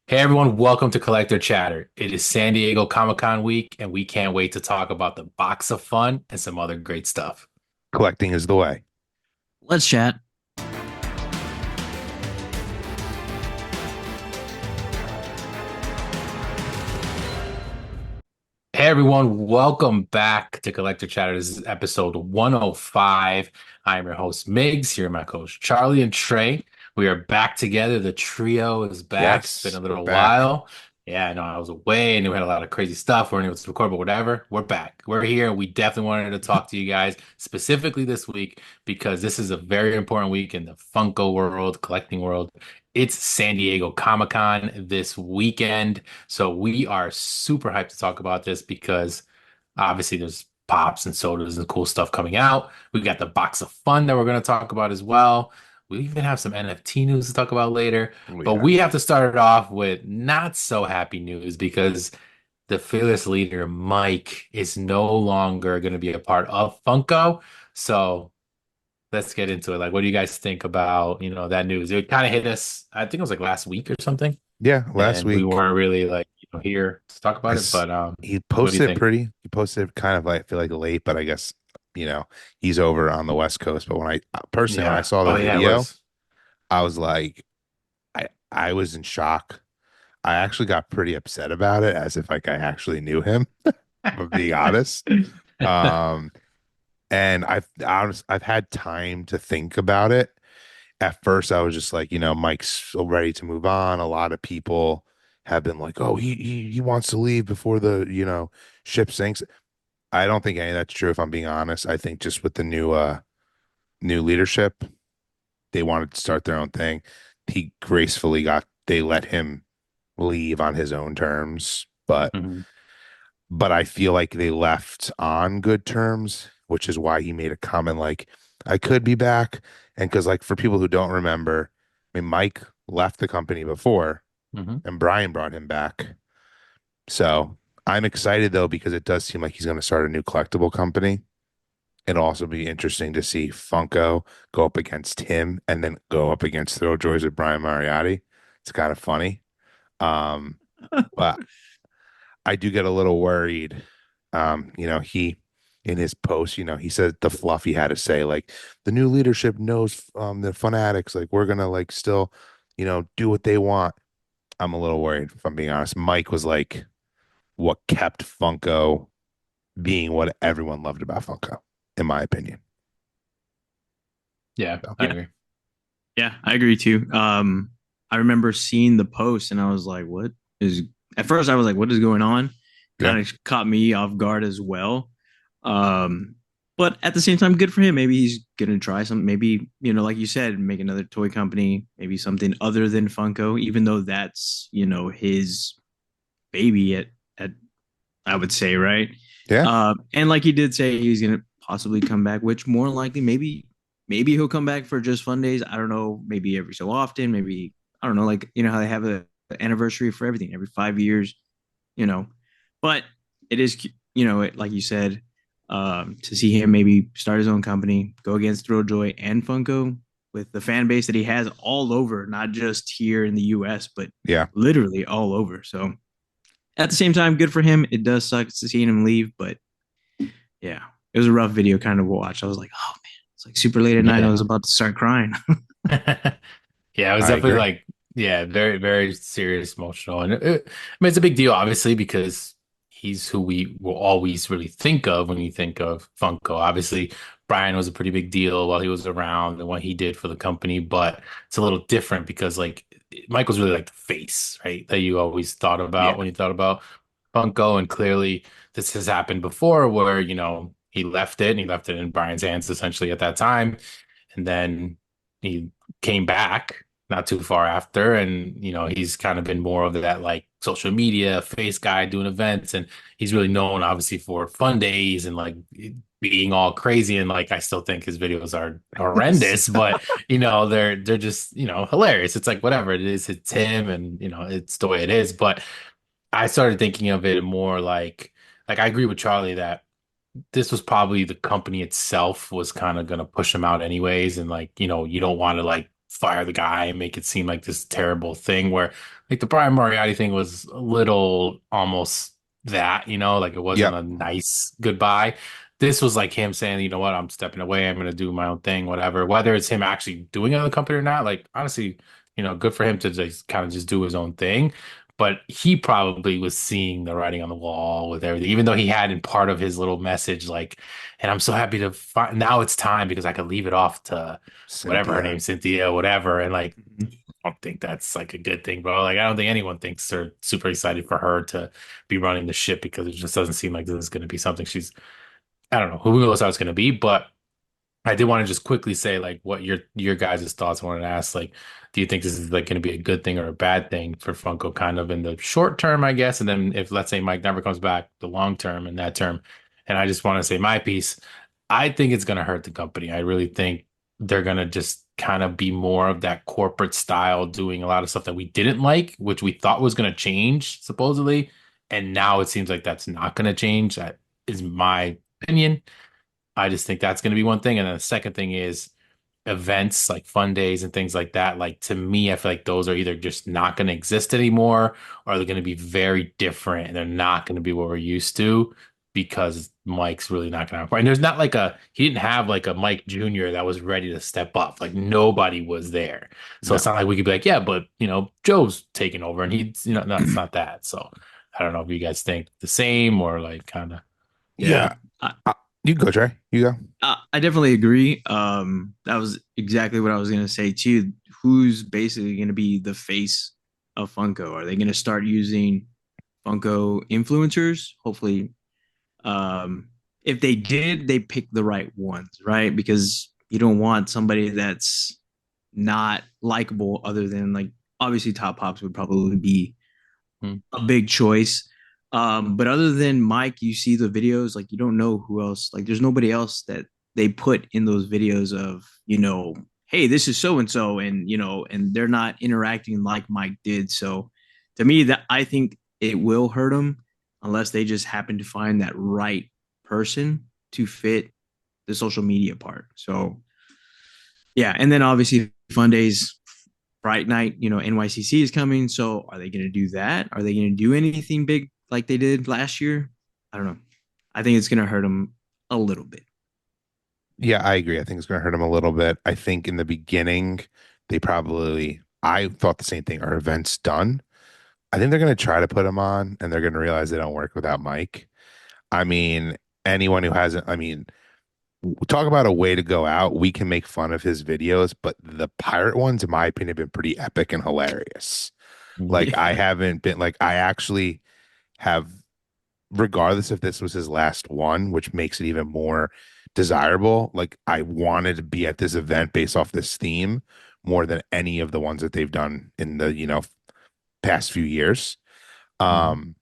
Hey everyone, welcome to Collector Chatter. It is San Diego Comic-Con week, and we can't wait to talk about the box of fun and some other great stuff. Collecting is the way. Let's chat. Hey everyone, welcome back to Collector Chatter. This is episode 105. I am your host, Migs, here my co-host Charlie and Trey. We are back together. The trio is back. It's been Yes, a we're little back. while. Yeah, I know I was away and we had a lot of crazy stuff. We weren't able to record, but whatever. We're back. We're here. We definitely wanted to talk to you guys specifically this week because this is a very important week in the Funko world, collecting world. It's San Diego Comic-Con this weekend. So we are super hyped to talk about this because obviously there's pops and sodas and cool stuff coming out. We got the box of fun that we're going to talk about as well. We even have some NFT news to talk about later. Oh, But yeah. we have to start it off with not so happy news because the fearless leader, Mike, is no longer going to be a part of Funko. So let's get into it. Like, what do you guys think about, that news? It kind of hit us, I think it was like last week or something, Yeah, last and we week weren't really like, here to talk I about it. s- But he what do you posted it think? pretty. He posted it kind of like I feel like late, but I guess you know he's over on the West Coast. But when I personally when I Yeah. saw the Oh yeah, it video, was. I was like, I was in shock. I actually got pretty upset about it, as if like I actually knew him. But being honest, um, and I've had time to think about it. At first I was just like, Mike's so ready to move on. A lot of people have been like, oh, he wants to leave before the, ship sinks. I don't think any of that's true, if I'm being honest. I think just with the new leadership, they wanted to start their own thing. They let him leave on his own terms, Mhm. but I feel like they left on good terms, which is why he made a comment like, I could be back. And because, like, for people who don't remember, I mean, Mike left the company before Mhm. and Brian brought him back. So I'm excited though, because it does seem like he's going to start a new collectible company. It'll also be interesting to see Funko go up against him and then go up against Throw Joys with Brian Mariotti. It's kind of funny. Um, but I do get a little worried. He in his post, he said the fluff he had to say, like the new leadership knows the fanatics, like we're gonna like still, do what they want. I'm a little worried, if I'm being honest. Mike was like what kept Funko being what everyone loved about Funko, in my opinion. Yeah, So, I Yeah, agree. yeah, I agree too. I remember seeing the post and I was like, what is at first I was like, what is going on? yeah, Kind of caught me off guard as well. Um, but at the same time, good for him. Maybe he's gonna try some, maybe, like you said, make another toy company, maybe something other than Funko, even though that's, his baby at I would say, right? yeah. And like he did say, he's gonna possibly come back, which more likely, maybe he'll come back for just Fundays. I don't know, maybe every so often, maybe I don't know, like how they have a anniversary for everything every 5 years, you know. But it is, like you said, to see him maybe start his own company, go against Thrilljoy and Funko with the fan base that he has all over, not just here in the U.S., but Yeah. literally all over. So at the same time, good for him. It does suck to see him leave, but yeah, it was a rough video kind of watch. I was like, oh man, it's like super late at night. I Yeah. was about to start crying. Yeah, it was I definitely agree. like, yeah, very, very serious, emotional. And I mean, it's a big deal, obviously, because he's who we will always really think of when you think of Funko. Obviously, Brian was a pretty big deal while he was around and what he did for the company, but it's a little different because, like, Mike was really like the face, right? That you always thought Yeah. about when you thought about Funko. And clearly, this has happened before where, he left it and he left it in Brian's hands essentially at that time. And then he came back not too far after, and he's kind of been more of that like social media face guy doing events, and he's really known obviously for fun days and like being all crazy, and like I still think his videos are horrendous, but they're just hilarious. It's like whatever it is, it's him, and it's the way it is. But I started thinking of it more like I agree with Charlie that this was probably the company itself was kind of going to push him out anyways. And like, you don't want to like fire the guy and make it seem like this terrible thing where like the Brian Moriarty thing was a little almost that, like it wasn't Yep. a nice goodbye. This was like him saying, you know what, I'm stepping away, I'm gonna do my own thing, whatever. Whether it's him actually doing it on the company or not, like honestly, good for him to just kind of just do his own thing. But he probably was seeing the writing on the wall with everything, even though he had in part of his little message, like, and I'm so happy to find now it's time because I could leave it off to whatever her Cynthia. name, Cynthia, whatever. And like, Mhm. I don't think that's like a good thing, bro. Like, I don't think anyone thinks they're super excited for her to be running the ship because it just doesn't seem like this is going to be something I don't know, who knows how it's going to be. But I did want to just quickly say, like, what your guys' thoughts. I wanted to ask, like, do you think this is like going to be a good thing or a bad thing for Funko, kind of in the short term, I guess, and then if let's say Mike never comes back, the long term and that term. And I just want to say my piece. I think it's going to hurt the company. I really think they're going to just kind of be more of that corporate style, doing a lot of stuff that we didn't like, which we thought was going to change supposedly, and now it seems like that's not going to change. That is my opinion. I just think that's going to be one thing. And then the second thing is events like Fundays and things like that. Like to me, I feel like those are either just not going to exist anymore or they're going to be very different and they're not going to be what we're used to because Mike's really not going to. And there's not like he didn't have like a Mike Jr. that was ready to step up. Like nobody was there. So No. it's not like we could be like, yeah, but Joe's taking over and he's, no, it's not that. So I don't know if you guys think the same or like kind of, Yeah. Yeah. You go, Trey. You go. I definitely agree. That was exactly what I was gonna say too. Who's basically gonna be the face of Funko? Are they gonna start using Funko influencers? Hopefully, if they did, they pick the right ones, right? Because you don't want somebody that's not likable, other than like obviously Top Pops would probably be hmm, a big choice. But other than Mike, you see the videos, like you don't know who else, like there's nobody else that they put in those videos of, hey, this is so and so, and they're not interacting like Mike did. So to me, that I think it will hurt them unless they just happen to find that right person to fit the social media part. So yeah, and then obviously Fundays Fright Night, NYCC is coming. So are they going to do that? Are they going to do anything big like they did last year? I don't know. I think it's going to hurt them a little bit. Yeah, I agree. I think it's going to hurt him a little bit. I think in the beginning, I thought the same thing. Are events done? I think they're going to try to put him on and they're going to realize they don't work without Mike. I mean, anyone who hasn't, I mean, talk about a way to go out. We can make fun of his videos, but the pirate ones, in my opinion, have been pretty epic and hilarious. Like, I Yeah. haven't been, like, I actually have, regardless if this was his last one, which makes it even more desirable. Like I wanted to be at this event based off this theme more than any of the ones that they've done in the, past few years. Mhm. Um,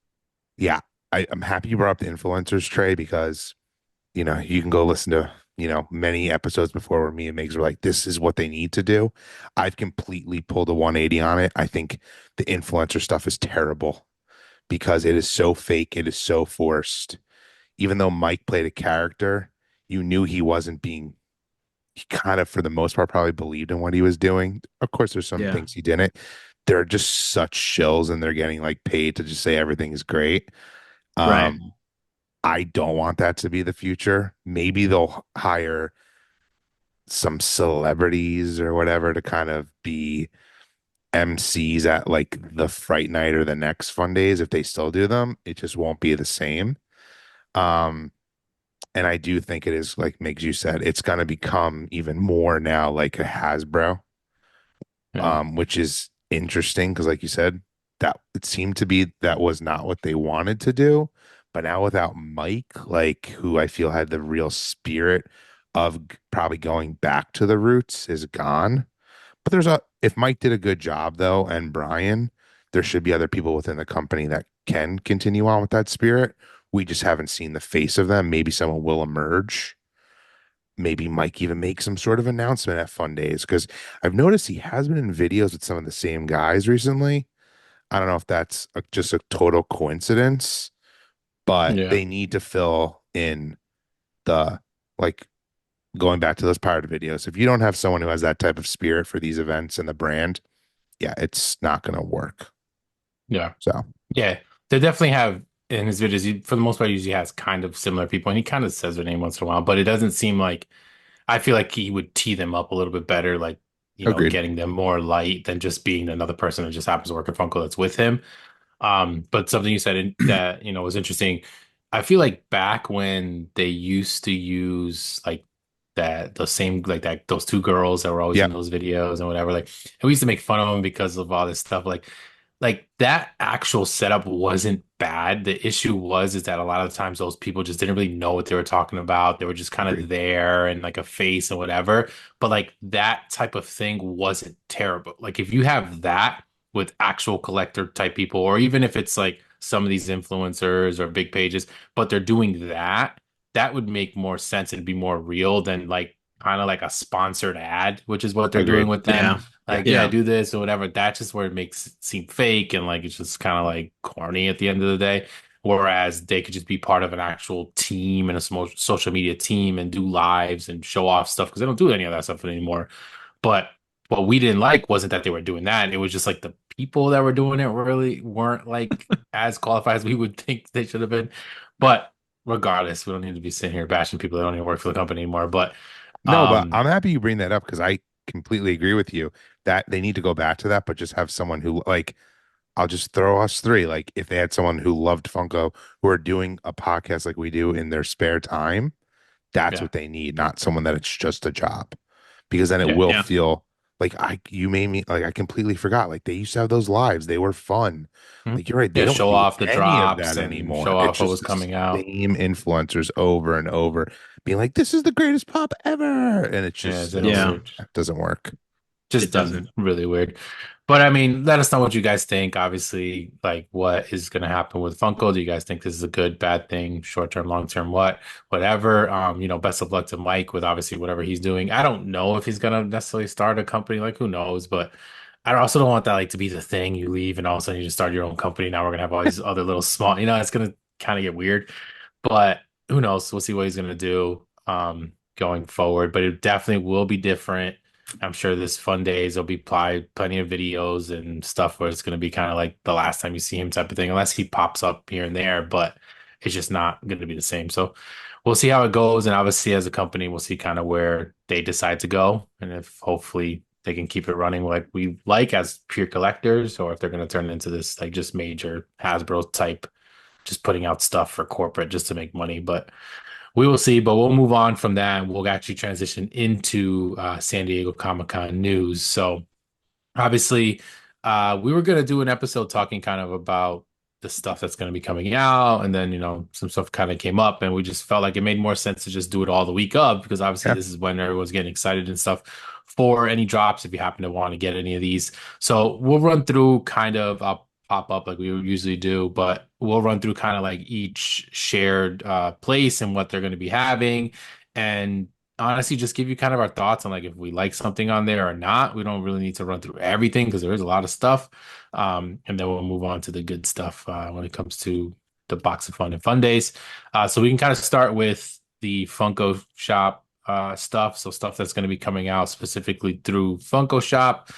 yeah, I'm happy you brought up the influencers, Trey, because you can go listen to, many episodes before where me and Migs were like, this is what they need to do. I've completely pulled a 180 on it. I think the influencer stuff is terrible because it is so fake, it is so forced. Even though Mike played a character, you knew he wasn't being, he kind of, for the most part, probably believed in what he was doing. Of course, there's some Yeah. things he didn't. They're just such shills and they're getting like paid to just say everything is great. Right. Um, I don't want that to be the future. Maybe they'll hire some celebrities or whatever to kind of be MCs at like the Fright Night or the next Fun Days if they still do them. It just won't be the same. Um, And I do think it is like Migs, you said, it's going to become even more now like a Hasbro, yeah. which is interesting because, like you said, that it seemed to be that was not what they wanted to do. But now without Mike, like who I feel had the real spirit of probably going back to the roots, is gone. But if Mike did a good job though, and Brian, there should be other people within the company that can continue on with that spirit. We just haven't seen the face of them. Maybe someone will emerge. Maybe Mike even make some sort of announcement at Fun Days because I've noticed he has been in videos with some of the same guys recently. I don't know if that's just a total coincidence, but Yeah. they need to fill in the like going back to those pirate videos, if you don't have someone who has that type of spirit for these events and the brand, yeah, it's not going to work. Yeah. So Yeah. They definitely have in his videos, for the most part, he usually has kind of similar people and he kind of says their name once in a while, but it doesn't seem like I feel like he would tee them up a little bit better, like, agreed. getting them more light than just being another person that just happens to work at Funko that's with him. But something you said that, was interesting. I feel like back when they used to use like the same, like that, those two girls that were always Yeah, in those videos and whatever, like, and we used to make fun of them because of all this stuff. Like that actual setup wasn't bad. The issue is that a lot of times those people just didn't really know what they were talking about. They were just kind of agreed. there and like a face and whatever. But like that type of thing wasn't terrible. Like if you have that with actual collector type people, or even if it's like some of these influencers or big pages, but they're doing that, that would make more sense and be more real than like kind of like a sponsored ad, which is what they're doing Agreed. with them. Yeah. Like, yeah, Yeah. do this or whatever. That's just where it makes it seem fake and like it's just kind of like corny at the end of the day. Whereas they could just be part of an actual team and a small social media team and do lives and show off stuff because they don't do any of that stuff anymore. But what we didn't like wasn't that they were doing that. It was just like the people that were doing it really weren't like as qualified as we would think they should have been. But regardless, we don't need to be sitting here bashing people that don't even work for the company anymore. But No, but um, I'm happy you bring that up because I completely agree with you that they need to go back to that, but just have someone who like I'll just throw us three. Like if they had someone who loved Funko who are doing a podcast like we do in their spare time, that's yeah, what they need, not someone that it's just a job. Because then it yeah, will Yeah. feel like you made me like I completely forgot. Like they used to have those lives. They were fun. mhm. Like you're right, they Yeah, don't show do off the any of drops that and anymore. show It's off what just was the coming out. same influencers over and over being like, this is the greatest pop ever. And it's Yeah, just they don't Yeah. it's really. it doesn't work. Just It done doesn't. really weird. But I mean, let us know what you guys think. Obviously, like what is going to happen with Funko? Do you guys think this is a good, bad thing, short term, long term, whatever? Best of luck to Mike with obviously whatever he's doing. I don't know if he's going to necessarily start a company, like who knows, but I also don't want that like to be the thing you leave and all of a sudden you just start your own company. Now we're gonna have all these other little small, it's gonna kind of get weird. But who knows? We'll see what he's gonna do going forward. But it definitely will be different. I'm sure this Fundays will be plenty of videos and stuff where it's going to be kind of like the last time you see him type of thing, unless he pops up here and there, but it's just not going to be the same. So we'll see how it goes. And obviously, as a company, we'll see kind of where they decide to go. And if hopefully they can keep it running like we like as pure collectors, or if they're going to turn it into this like just major Hasbro type, just putting out stuff for corporate just to make money. But we will see, but we'll move on from that and we'll actually transition into San Diego Comic-Con news. So obviously, we were going to do an episode talking kind of about the stuff that's going to be coming out. And then, some stuff kind of came up and we just felt like it made more sense to just do it all the week of because obviously Yeah. this is when everyone's getting excited and stuff for any drops if you happen to want to get any of these. So we'll run through kind of, I'll pop up like we usually do, but we'll run through kind of like each shared place and what they're going to be having. And honestly just give you kind of our thoughts on like if we like something on there or not. We don't really need to run through everything because there is a lot of stuff. And then we'll move on to the good stuff when it comes to the box of fun and fun days. So we can kind of start with the Funko Shop stuff. So stuff that's going to be coming out specifically through Funko Shop.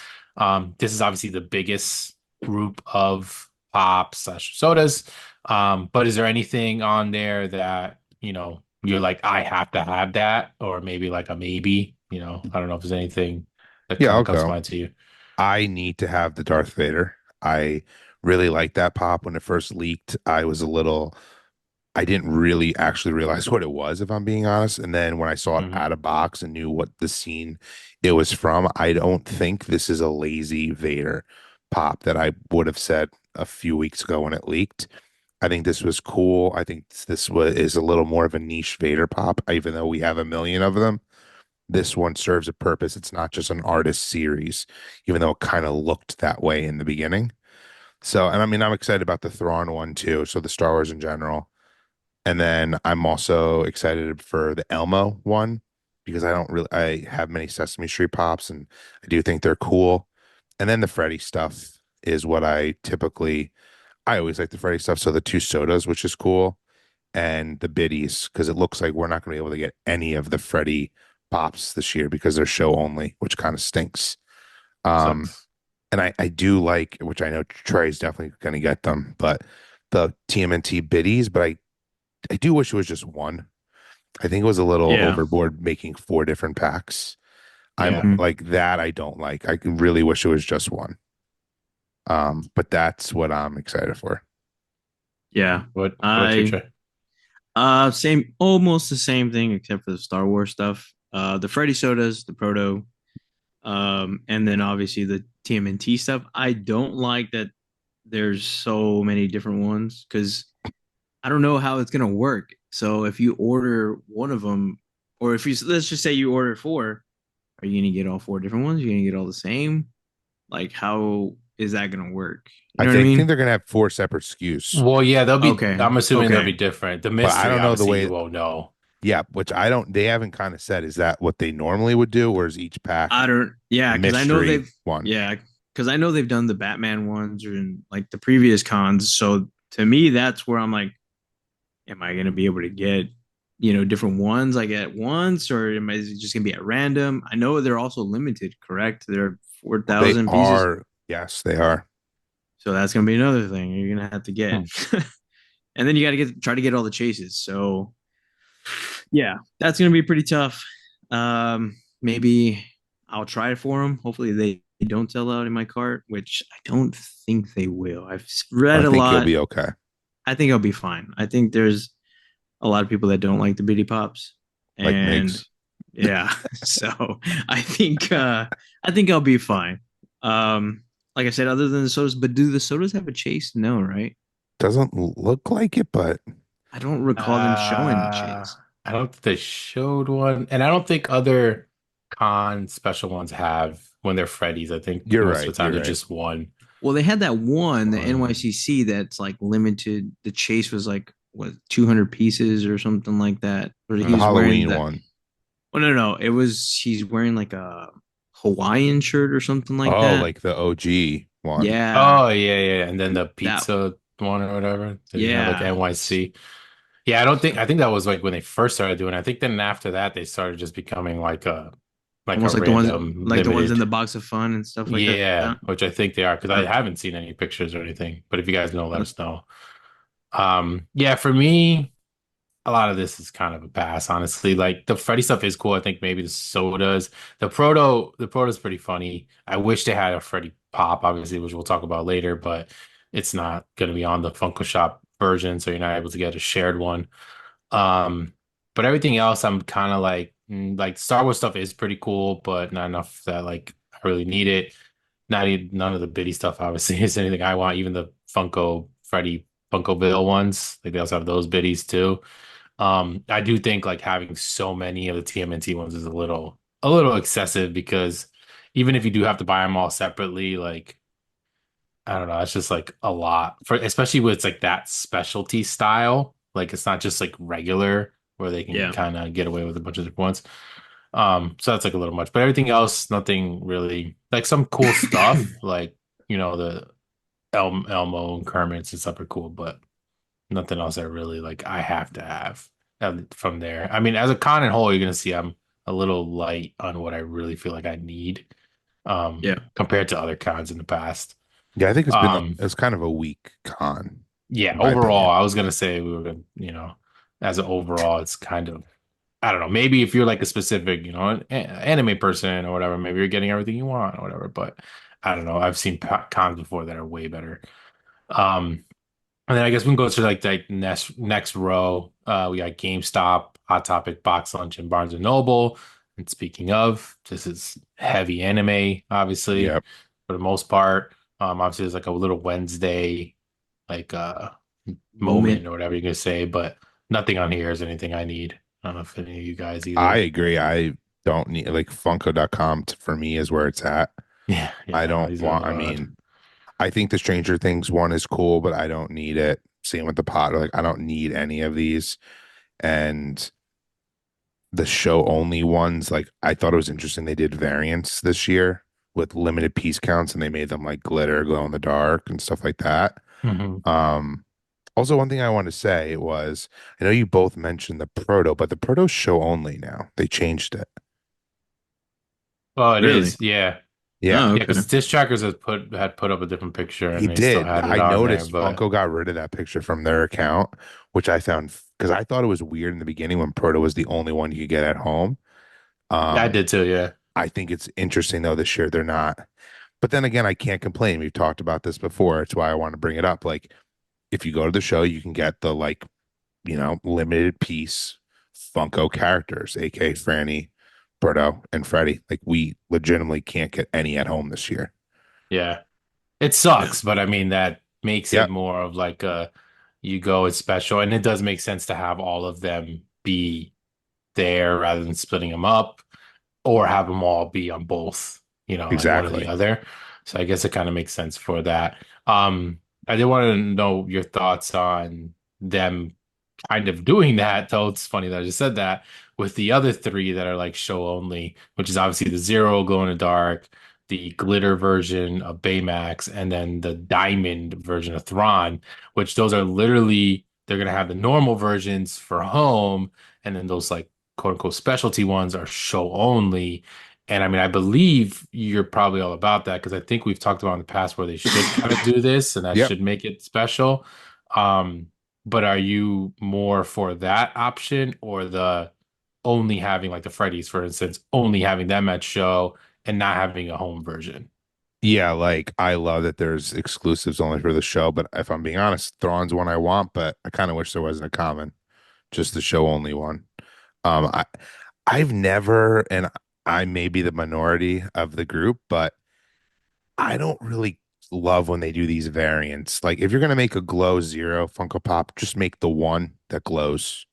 This is obviously the biggest group of pops slash sodas. But is there anything on there that, you're like, I have to have that, or maybe like a maybe, I don't know if there's anything that Yeah, kind I'll of comes to go. mind to you. I need to have the Darth Vader. I really liked that pop when it first leaked. I didn't really actually realize what it was, if I'm being honest. And then when I saw it Hmm. out of box and knew what the scene it was from, I don't think this is a lazy Vader pop that I would have said a few weeks ago when it leaked. I think this was cool. I think this was is a little more of a niche Vader pop, even though we have a million of them. This one serves a purpose. It's not just an artist series, even though it kind of looked that way in the beginning. So, and I mean, I'm excited about the Thrawn one too. So the Star Wars in general. And then I'm also excited for the Elmo one because I have many Sesame Street pops and I do think they're cool. And then the Freddy stuff is what I always like the Freddy stuff. So the two sodas, which is cool, and the biddies, because it looks like we're not going to be able to get any of the Freddy pops this year because they're show only, which kind of stinks. Um, Sucks. and I do like, which I know Trey's definitely going to get them, but the TMNT biddies, but I do wish it was just one. I think it was a little Yeah. overboard making four different packs. I'm Yeah. Mhm. like that. I don't like. I really wish it was just one. But that's what I'm excited for. Yeah. What about you, I Trey? same almost the same thing except for the Star Wars stuff. The Freddy sodas, the proto, and then obviously the TMNT stuff. I don't like that there's so many different ones because I don't know how it's gonna work. So if you order one of them, or if you let's just say you order four, are you gonna get all four different ones? Are you gonna get all the same? Like how is that gonna work? You I know what I think mean? they're gonna have four separate SKUs, Well, yeah, they'll be. Okay. I'm assuming they'll be Okay. different. The but I mystery, don't know the obviously, way. you won't know. Yeah, which I don't. They haven't kind of said is that what they normally would do, or is each pack I don't. a Yeah, because I know mystery they've. one? Yeah, because I know they've done the Batman ones or in like the previous cons. So to me, that's where I'm like, am I gonna be able to get different ones like at once, or am I just gonna be at random? I know they're also limited, correct? They're four They thousand pieces, are. Yes, they are. so that's gonna be another thing you're gonna have to get. Hmm. And then you got to try to get all the chases. So yeah, that's gonna be pretty tough. Maybe I'll try it for them. Hopefully they don't sell out in my cart, which I don't think they will. I've read I a think you'll lot. be okay. I think I'll be fine. I think there's a lot of people that don't like the bitty pops, Like and Migs yeah, so I think I'll be fine. Like I said, other than the sodas, but do the sodas have a chase? No, right? doesn't look like it, but I don't recall them showing the chase. I don't think they showed one, and I don't think other con special ones have when they're Freddy's. I think you're most right. of the time You're they're right. just one. Well, they had that one, the One. NYCC, that's like limited. The chase was like what 200 pieces or something like that. Where he The was wearing Halloween the. one. Oh no, it was he's wearing like a Hawaiian shirt or something like Oh, that. like the OG one. Yeah, Oh yeah, yeah, and then the that. pizza one or whatever. They didn't have like Yeah, NYC. Yeah, I think that was like when they first started doing it. I think then after that they started just becoming like a almost random like the ones in limited. the box of fun and stuff like Yeah, that. which I think they are because I Or, haven't seen any pictures or anything. But if you guys know, let us know. Yeah, for me, a lot of this is kind of a pass, honestly. Like the Freddy stuff is cool. I think maybe the sodas, the proto's pretty funny. I wish they had a Freddy pop, obviously, which we'll talk about later, but it's not going to be on the Funko Shop version, so you're not able to get a shared one. Um, but everything else, I'm kind of like Star Wars stuff is pretty cool, but not enough that like I really need it. None of the biddy stuff, obviously, is anything I want. Even the Funko Freddy Funko Bill ones, like they also have those biddies too. I do think like having so many of the TMNT ones is a little excessive because even if you do have to buy them all separately, like I don't know, it's just like a lot for especially with it's like that specialty style. Like it's not just like regular where they can yeah, kind of get away with a bunch of different ones. So that's like a little much, but everything else, nothing really like some cool stuff, like the Elmo and Kermit's and stuff are cool, but nothing else that really like I have to have from there. I mean, as a con and whole, you're gonna see I'm a little light on what I really feel like I need, yeah. compared to other cons in the past. Yeah, I think Um, it's kind of a weak con, yeah, in my overall, opinion. I was gonna say we were gonna, as an overall, it's kind of I don't know. Maybe if you're like a specific, anime person or whatever, maybe you're getting everything you want or whatever. But I don't know. I've seen cons before that are way better. Um, And then I guess we can go to like the next row. We got GameStop, Hot Topic, Box Lunch, and Barnes and Noble. And speaking of, this is heavy anime, obviously, Yep. for the most part. Obviously there's like a little Wednesday like Moment. moment or whatever you're gonna say, but nothing on here is anything I need. I don't know if any of you guys I either. agree. I don't need like Funko.com for me is where it's at. Yeah, I yeah, no, don't these want, I are mean, I think the Stranger Things one is cool, but I don't need it. Same with the Potter. Like, I don't need any of these. And the show only ones, like, I thought it was interesting. They did variants this year with limited piece counts and they made them like glitter, glow in the dark and stuff like that. Mhm. Um, Also, one thing I want to say was I know you both mentioned the proto, but the proto's show only now. They changed it. Oh, it Really? is. Yeah. Yeah, Oh, Yeah, okay. because Diss Trackers had put up a different picture he and they still did. had it I on there, noticed but Funko got rid of that picture from their account, which I found because I thought it was weird in the beginning when Proto was the only one you could get at home. I Um, did too, yeah. I think it's interesting though this year they're not. But then again, I can't complain. We've talked about this before. It's why I want to bring it up. Like, if you go to the show, you can get the limited piece Funko characters, aka Franny, Berto, and Freddy. Like, we legitimately can't get any at home this year. Yeah. It Yeah. sucks, but I mean that makes it Yep, more of like a you go, it's special, and it does make sense to have all of them be there rather than splitting them up or have them all be on both, like one or the exactly. other. So I guess it kind of makes sense for that. I did want to know your thoughts on them kind of doing that, though it's funny that I just said that with the other three that are like show only, which is obviously the Zero glow in the dark, the glitter version of Baymax, and then the diamond version of Thrawn, which those are literally they're gonna have the normal versions for home, and then those like quote unquote specialty ones are show only. And I mean, I believe you're probably all about that because I think we've talked about in the past where they should kind of do this and that Yep. should make it special. Um, but are you more for that option or the only having like the Freddy's, for instance, only having them at show and not having a home version? Yeah, like I love that there's exclusives only for the show, but if I'm being honest, Thrawn's one I want, but I kind of wish there wasn't a common, just the show only one. Um, I I've never, and I may be the minority of the group, but I don't really love when they do these variants. Like if you're gonna make a glow zero Funko Pop, just make the one that glows.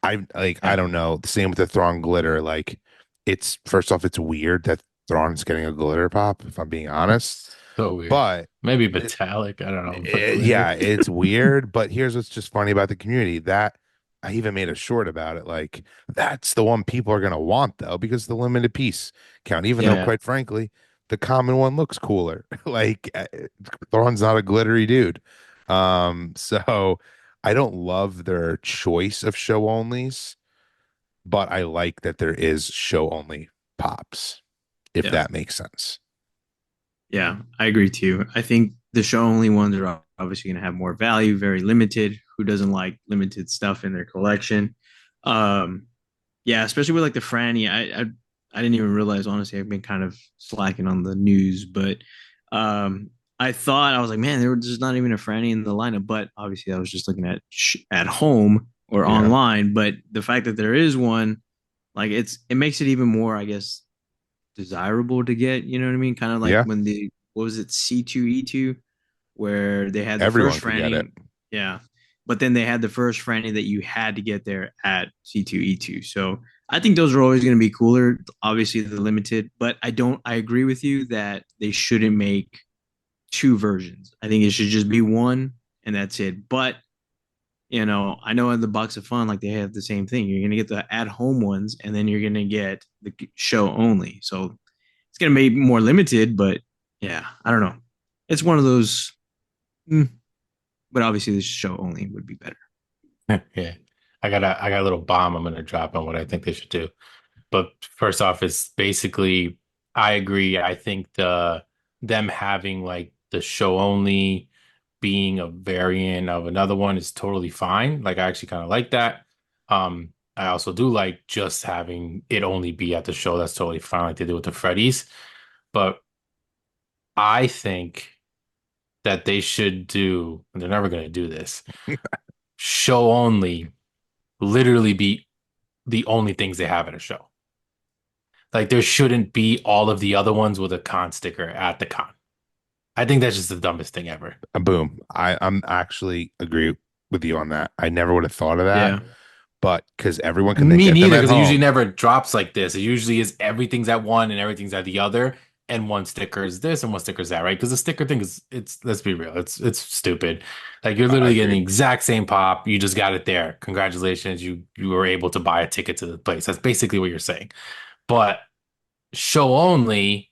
I Yeah, don't know. The same with the Thrawn glitter. Like it's first off, it's weird that Thrawn's getting a glitter pop, if I'm being honest. so weird. But Maybe th- metallic, I don't know, but glitter. yeah, it's weird. But here's what's just funny about the community that I even made a short about it. Like that's the one people are gonna want though, because the limited piece count. Even though, Yeah. quite frankly, the common one looks cooler. Like Thrawn's not a glittery dude. So I don't love their choice of show onlys, but I like that there is show only pops, if Yeah. that makes sense. Yeah, I agree too. I think the show only ones are obviously going to have more value, very limited. Who doesn't like limited stuff in their collection? Um, yeah, especially with like the Franny. I didn't even realize, honestly, I've been kind of slacking on the news, but um, I thought I was like, man, there was just not even a Franny in the lineup. But obviously, I was just looking at home or Yeah. online. But the fact that there is one, like it makes it even more, I guess, desirable to get. You know what I mean? Kind of like Yeah. when the what was it C2E2, where they had the first Everyone could get it. Franny, yeah, but then they had the first Franny that you had to get there at C2E2. So I think those are always going to be cooler. Obviously, the limited, but I don't. I agree with you that they shouldn't make two versions. I think it should just be one, and that's it. But I know in the Box of Fun, like they have the same thing. You're gonna get the at-home ones, and then you're gonna get the show only. So it's gonna be more limited, but yeah, I don't know. It's one of those, mm, but obviously the show only would be better. Yeah. I got a little bomb I'm gonna drop on what I think they should do. But first off, it's basically I agree. I think them having like the show only being a variant of another one is totally fine. Like I actually kind of like that. I also do like just having it only be at the show. That's totally fine, like they do with the Freddy's. But I think that they should do, and they're never gonna do this, show only literally be the only things they have at a show. Like there shouldn't be all of the other ones with a con sticker at the con. I think that's just the dumbest thing ever. Boom. I'm actually agree with you on that. I never would have thought of that, Yeah, but because everyone can then Me get them neither, at because it usually home. never drops like this. It usually is everything's at one and everything's at the other, and one sticker is this and one sticker is that, right? Because the sticker thing is it's let's be real, it's stupid. Like you're I literally getting agree. the exact same pop. You just got it there. Congratulations, you were able to buy a ticket to the place. That's basically what you're saying. But show only.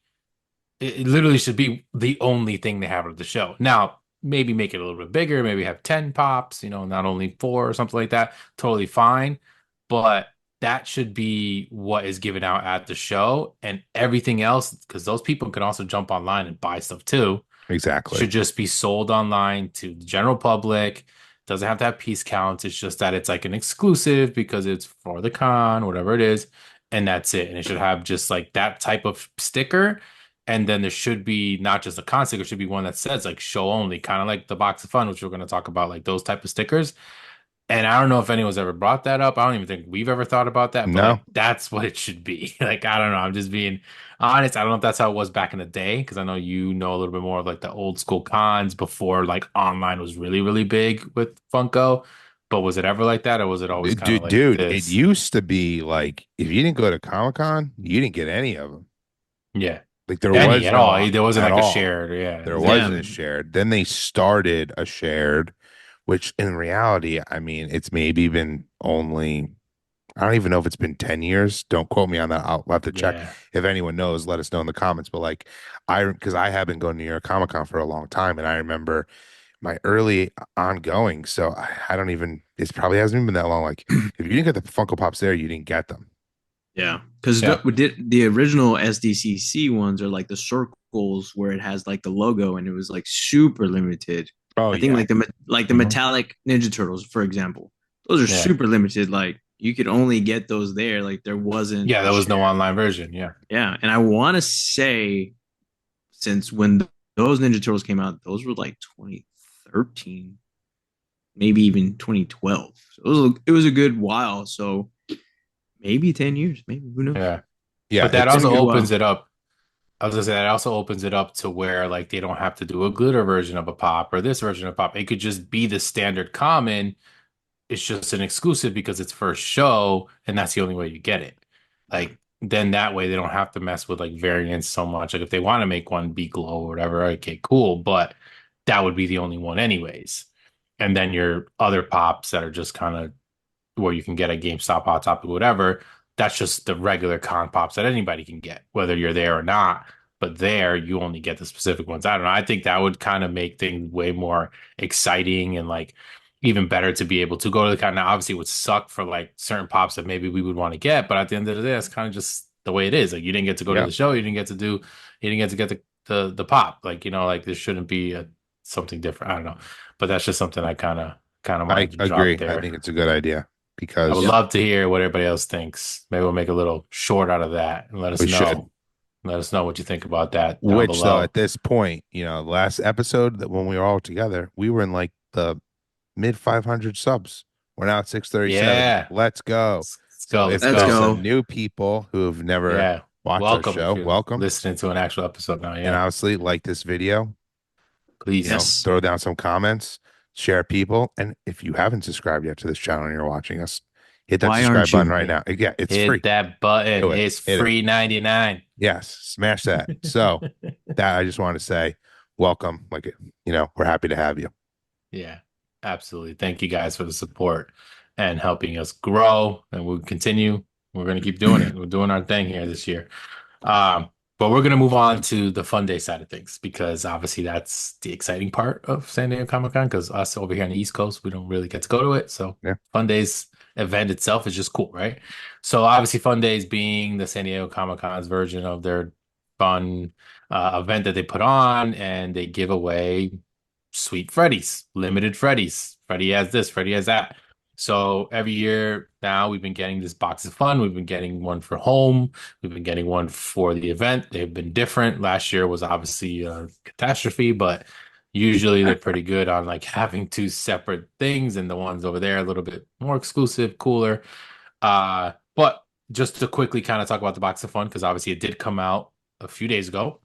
It literally should be the only thing they have at the show. Now, maybe make it a little bit bigger, maybe have 10 pops, not only four or something like that. Totally fine. But that should be what is given out at the show, and everything else, because those people can also jump online and buy stuff too, Exactly. should just be sold online to the general public. Doesn't have to have piece counts. It's just that it's like an exclusive because it's for the con, whatever it is, and that's it. And it should have just like that type of sticker. And then there should be not just a con sticker, it should be one that says like show only, kind of like the box of fun, which we're going to talk about, like those type of stickers. And I don't know if anyone's ever brought that up. I don't even think we've ever thought about that, but No, like that's what it should be. Like, I don't know. I'm just being honest. I don't know if that's how it was back in the day, because I know you know a little bit more of like the old school cons before like online was really, really big with Funko. But was it ever like that, or was it always kind of like dude, it this? used to be like if you didn't go to Comic-Con, you didn't get any of them. Yeah. Like there Any was at no all. There wasn't at like a all. shared, yeah. There Yeah. wasn't a shared. Then they started a shared, which in reality, I mean, it's maybe been only, I don't even know if it's been 10 years. Don't quote me on that. I'll have to check. Yeah. If anyone knows, let us know in the comments. But like, because I have been going to New York Comic Con for a long time, and I remember my early ongoing. So I don't even, it probably hasn't even been that long. Like, if you didn't get the Funko Pops there, you didn't get them. Yeah, because Yeah. we did the original SDCC ones are like the circles where it has like the logo, and it was like super limited. Oh, I think yeah. like the Mhm. metallic Ninja Turtles, for example, those are Yeah. super limited. Like you could only get those there. Like there wasn't Yeah, a there was no share. online version. Yeah. Yeah, and I want to say since when those Ninja Turtles came out, those were like 2013, maybe even 2012. So it was a good while. So maybe 10 years, maybe who knows? Yeah. Yeah. But that It's been a also good opens while. it up. I was gonna say that also opens it up to where like they don't have to do a glitter version of a pop or this version of pop. It could just be the standard common. It's just an exclusive because it's first show, and that's the only way you get it. Like then that way they don't have to mess with like variants so much. Like if they want to make one be glow or whatever, okay, cool. But that would be the only one anyways. And then your other pops that are just kind of where you can get a GameStop, Hot Topic, whatever. That's just the regular con pops that anybody can get, whether you're there or not. But there, you only get the specific ones. I don't know. I think that would kind of make things way more exciting and like even better to be able to go to the con. Now, obviously, it would suck for like certain pops that maybe we would want to get, but at the end of the day, that's kind of just the way it is. Like you didn't get to go to Yeah. the show, you didn't get to get the pop. Like like this shouldn't be something different. I don't know, but that's just something I kind of I wanted to drop agree. I there. think it's a good idea I would because Yep. love to hear what everybody else thinks. Maybe we'll make a little short out of that and let us we should. know. Let us know what you think about that down Which though, below. at this point, last episode that when we were all together, we were in like the mid 500 subs. We're now at 637. Yeah. Let's go. Let's So go. if Let's Let's there's go. some go. new people who have never Yeah. watched our Welcome if show, you're welcome. listening to an actual episode now. And Yeah. obviously, like this video, Please. Yes. throw down some comments, share people. And if you haven't subscribed yet to this channel and you're watching us, hit that Why subscribe aren't button you? right Hit, now. Yeah, it's free. hit that button. Do it. It's Hit it. free 99. Yes, smash that. So that I just want to say, welcome. Like, we're happy to have you. Yeah, absolutely. Thank you guys for the support and helping us grow. And we'll continue. We're going to keep doing it. We're doing our thing here this year. But we're going to move on to the fun day side of things because obviously that's the exciting part of San Diego Comic Con because us over here on the East Coast, we don't really get to go to it. So Yeah. Fun Days event itself is just cool, right? So obviously Fun Days being the San Diego Comic Con's version of their fun event that they put on and they give away Sweet Freddy's, limited Freddy's. Freddy has this, Freddy has that. So every year now we've been getting this box of fun. We've been getting one for home. We've been getting one for the event. They've been different. Last year was obviously a catastrophe, but usually they're pretty good on like having two separate things, and the ones over there a little bit more exclusive, cooler. But just to quickly kind of talk about the box of fun, because obviously it did come out a few days ago.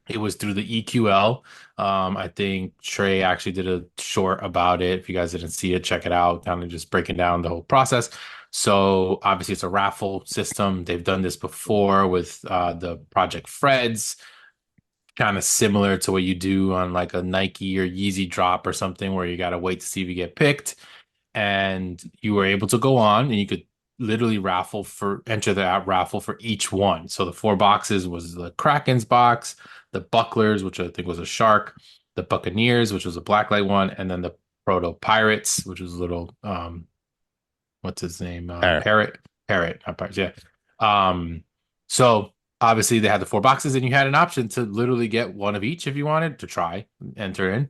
It was through the EQL. I think Trey actually did a short about it. If you guys didn't see it, check it out. Kind of just breaking down the whole process. So obviously it's a raffle system. They've done this before with the Project Freds, kind of similar to what you do on like a Nike or Yeezy drop or something where you got to wait to see if you get picked. And you were able to go on and you could literally enter the raffle for each one. So the four boxes was the Kraken's box, the Bucklers, which I think was a shark, the Buccaneers, which was a blacklight one, and then the Proto Pirates, which was a little what's his name? Parrot. Parrot. Parrot, not Pirates, yeah. Um, so obviously they had the four boxes, and you had an option to literally get one of each if you wanted to try, enter in,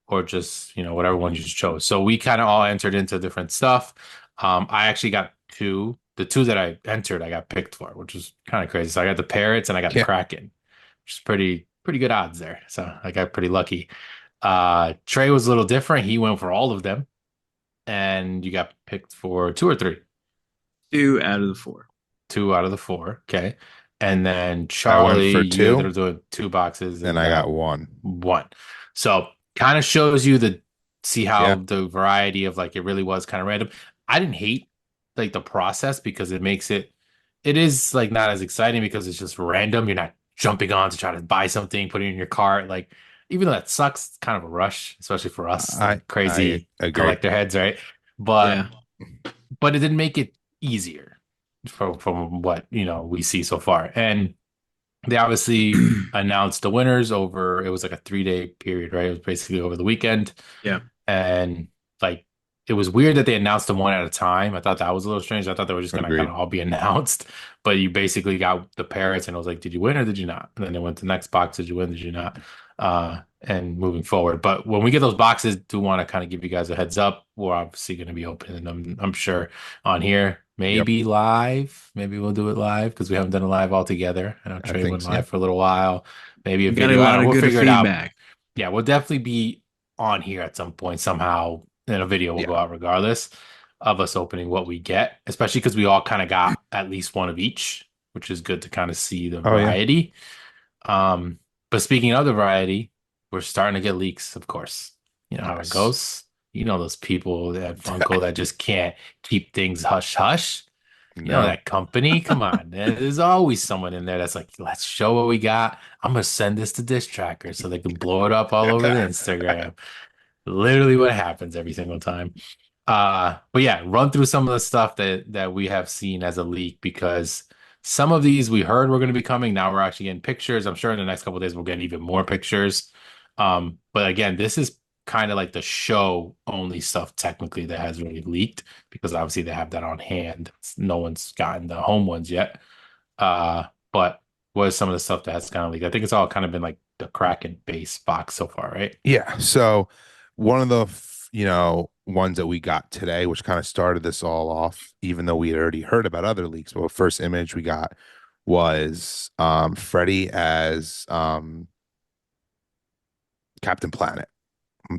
or just, whatever one you just chose. So we kind of all entered into different stuff. I actually got two. The two that I entered, I got picked for, which was kind of crazy. So I got the Parrots and I got the Yeah. Kraken, which is pretty good odds there. So I got pretty lucky. Trey was a little different. He went for all of them, and you got picked for two or three. 2 out of the 4. Two out of the four. Okay. And then I went Charlie, for you ended two up doing two boxes and and I got got one. one. So kind of shows you see how Yeah. the variety of like it really was kind of random. I didn't hate like the process because it is like not as exciting because it's just random. You're not jumping on to try to buy something, put it in your cart. Like, even though that sucks, it's kind of a rush, especially for us, I like I crazy agree. collector heads, right? But Yeah. but it didn't make it easier from what we see so far. And they obviously announced the winners over, it was like a 3-day period, right? It was basically over the weekend. Yeah. And like it was weird that they announced them one at a time. I thought that was a little strange. I thought they were just gonna kind Agreed. of all be announced, but you basically got the parrots, and it was like, did you win or did you not? And then they went to the next box, did you win, did you not? And moving forward. But when we get those boxes, do want to kind of give you guys a heads up. We're obviously going to be opening them, I'm sure, on here. Yep. Maybe live. Maybe we'll do it live because we haven't done a live all together. I know I Trey think went so. live for a little while. Maybe a We got a video. I don't lot know. of We'll good figure it out. feedback. Yeah, we'll definitely be on here at some point somehow. And a video will Yeah. go out regardless of us opening what we get, especially because we all kind of got at least one of each, which is good to kind of see the Oh yeah. variety. Um, but speaking of the variety, we're starting to get leaks, of course. You know how it Yes. goes. You know those people at Funko that just can't keep things hush hush. You know No. that company? Come on. There's always someone in there that's like, let's show what we got. I'm gonna send this to Diss Tracker so they can blow it up all over the Instagram. Literally what happens every single time. But yeah, run through some of the stuff that we have seen as a leak, because some of these we heard were going to be coming. Now we're actually getting pictures. I'm sure in the next couple of days we'll get even more pictures. But again, this is kind of like the show only stuff technically that has really leaked, because obviously they have that on hand. No one's gotten the home ones yet. But what is some of the stuff that has kind of leaked? I think it's all kind of been like the Kraken base box so far, right? Yeah. So one of the ones that we got today, which kind of started this all off, even though we had already heard about other leaks, but first image we got was Freddy as Captain Planet.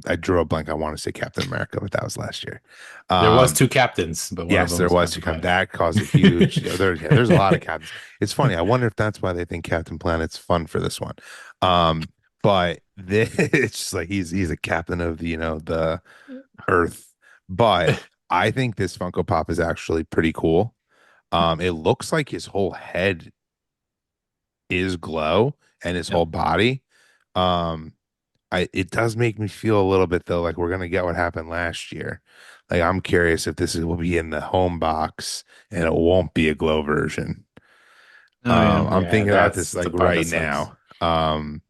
I drew a blank. I want to say Captain America, but that was last year. There was Um, two captains, but one of yes, them there was was Captain to come. Planet. That caused a huge. There's a lot of captains. It's funny. I wonder if that's why they think Captain Planet's fun for this one. But it's just like he's a captain of the Earth. But I think this Funko Pop is actually pretty cool. It looks like his whole head is glow and his Yep. whole body. Um, it does make me feel a little bit though like we're gonna get what happened last year. Like I'm curious if will be in the home box and it won't be a glow version. Oh yeah. I'm Yeah, thinking about this that's the like part that right sucks. now.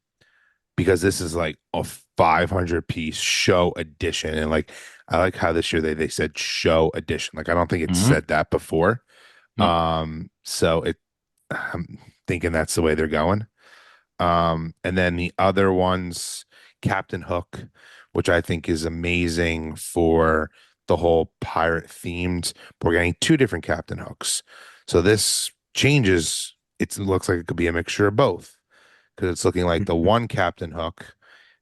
Because this is like a 500 piece show edition, and like I like how this year they said show edition. Like I don't think it Hmm. said that before. No. So I'm thinking that's the way they're going. And then the other ones, Captain Hook, which I think is amazing for the whole pirate themed. We're getting two different Captain Hooks. So this changes. It looks like it could be a mixture of both, because it's looking like the one Captain Hook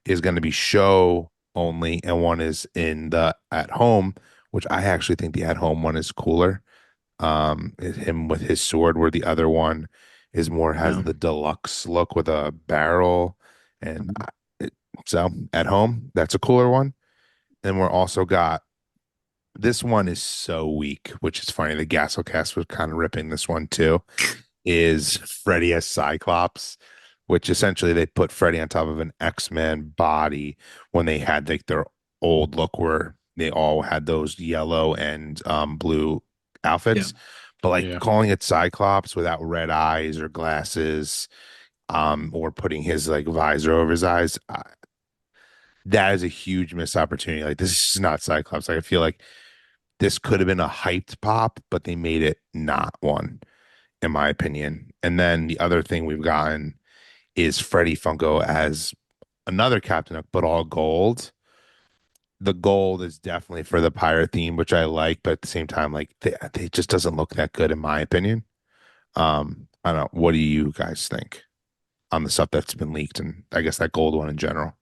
is going to be show only, and one is in the at home, which I actually think the at home one is cooler. Is him with his sword, where the other one is more has Yeah. the deluxe look with a barrel, and so at home that's a cooler one. And we're also got this one is so weak, which is funny. The Gasolcast was kind of ripping this one too. Is Freddy as Cyclops, which essentially they put Freddy on top of an X-Men body when they had like their old look where they all had those yellow and blue Yeah. outfits. But like Yeah. calling it Cyclops without red eyes or glasses, or putting his like visor over his eyes, that is a huge missed opportunity. Like this is not Cyclops. Like I feel like this could have been a hyped pop, but they made it not one, in my opinion. And then the other thing we've gotten is Freddie Funko as another Captain Hook, but all gold. The gold is definitely for the pirate theme, which I like, but at the same time, like they just doesn't look that good in my opinion. I don't know. What do you guys think on the stuff that's been leaked, and I guess that gold one in general?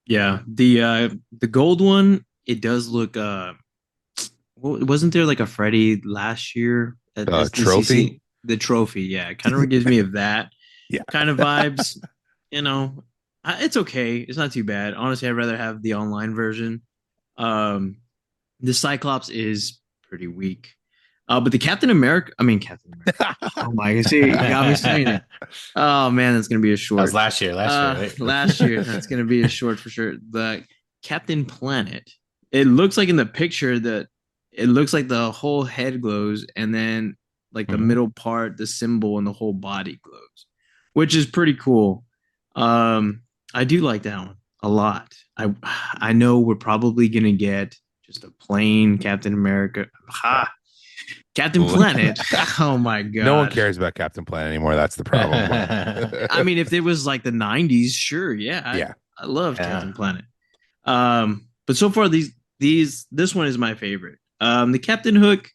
Yeah, the gold one, it does look well, wasn't there like a Freddy last year at Trophy? SDCC? The trophy, yeah, it kind of gives me of that Yeah. kind of vibes. You know, it's okay. It's not too bad. Honestly, I'd rather have the online version. Um, the Cyclops is pretty weak. But the Captain America, I mean Captain America. Oh my, see, you got me saying it. Oh man, that's gonna be a That was short. last year, right? Last year, that's gonna be a short for sure. The Captain Planet. It looks like in the picture that it looks like the whole head glows, and then like the Mhm. middle part, the symbol, and the whole body glows, which is pretty cool. Um, I do like that one a lot. I know we're probably gonna get just a plain Captain America. Ha! Captain Planet. Oh my No one god. cares about Captain Planet anymore. That's the problem. I mean, if it was like the '90s, sure, yeah, Yeah. I love Yeah. Captain Planet. But so far this one is my favorite. The Captain Hook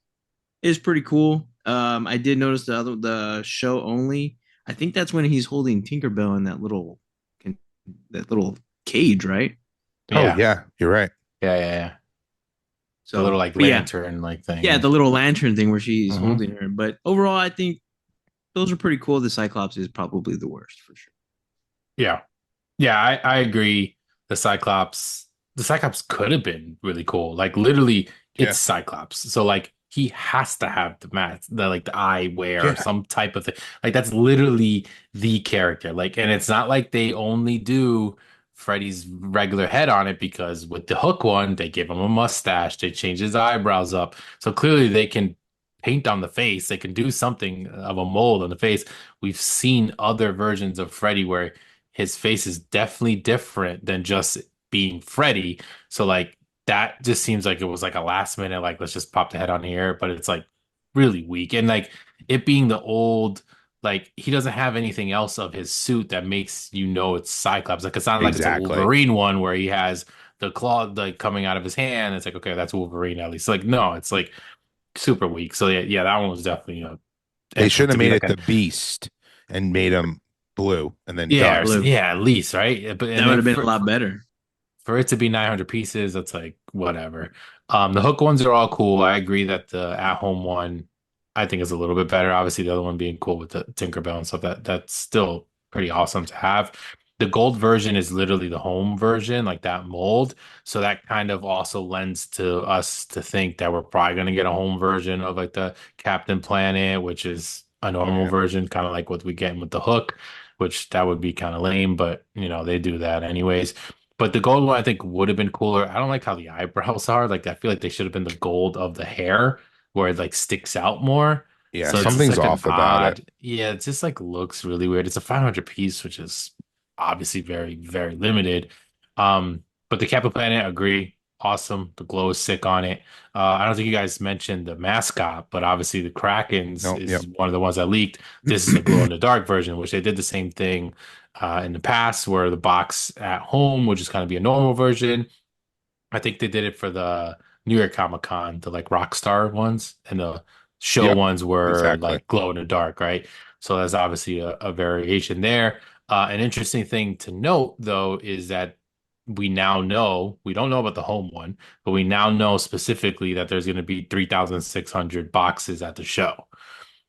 is pretty cool. I did notice the show only. I think that's when he's holding Tinkerbell in that little cage, right? Oh Yeah. yeah, you're right. Yeah. The little So, like but yeah, lantern like thing. yeah, Yeah. the little lantern thing where she's Hmm. holding her. But overall, I think those are pretty cool. The Cyclops is probably the worst for sure. Yeah. Yeah, I agree. The Cyclops could have been really cool. Like literally, Yeah. it's Cyclops. So like he has to have the mask, the like the eyewear or Yeah. some type of thing. Like that's literally the character. Like, and it's not like they only do Freddy's regular head on it because with the Hook one, they give him a mustache, they change his eyebrows up. So clearly they can paint on the face, they can do something of a mold on the face. We've seen other versions of Freddy where his face is definitely different than just being Freddy. So like that just seems like it was like a last minute, like let's just pop the head on here, but it's like really weak. And like it being the old, like he doesn't have anything else of his suit that makes you know it's Cyclops. Like it's not like it's a Exactly. Wolverine one where he has the claw like coming out of his hand. It's like, okay, that's Wolverine at least. Like, no, it's like super weak. So yeah, that one was definitely They and for shouldn't it to have be made like it a the Beast and made him blue and then yeah, Yeah, done. blue. yeah, at least, right? But and That would then have been a lot better. for it to be 900 pieces, that's like whatever. The hook ones are all cool. I agree that the at-home one I think is a little bit better. Obviously, the other one being cool with the Tinkerbell and stuff, that's still pretty awesome to have. The gold version is literally the home version, like that mold. So that kind of also lends to us to think that we're probably going to get a home version of like the Captain Planet, which is a Oh normal yeah. version, kind of like what we get with the hook, which that would be kind of lame, but they do that anyways. But the gold one I think would have been cooler. I don't like how the eyebrows are. Like I feel like they should have been the gold of the hair where it like sticks out more. Yeah, So it's just something's like an off about it. odd, yeah, it just like looks really weird. It's a 500 piece, which is obviously very, very limited. But the Kappa Planet, agree. Awesome. The glow is sick on it. I don't think you guys mentioned the mascot, but obviously the Krakens No, yep. is one of the ones that leaked. This is the glow in the dark version, which they did the same thing in the past, where the box at home would just kind of be a normal version. I think they did it for the New York Comic Con, the like Rockstar ones, and the show Yep. ones were Exactly. like glow in the dark, right? So there's obviously a variation there. An interesting thing to note, though, is that we now know we don't know about the home one, but we now know specifically that there's going to be 3,600 boxes at the show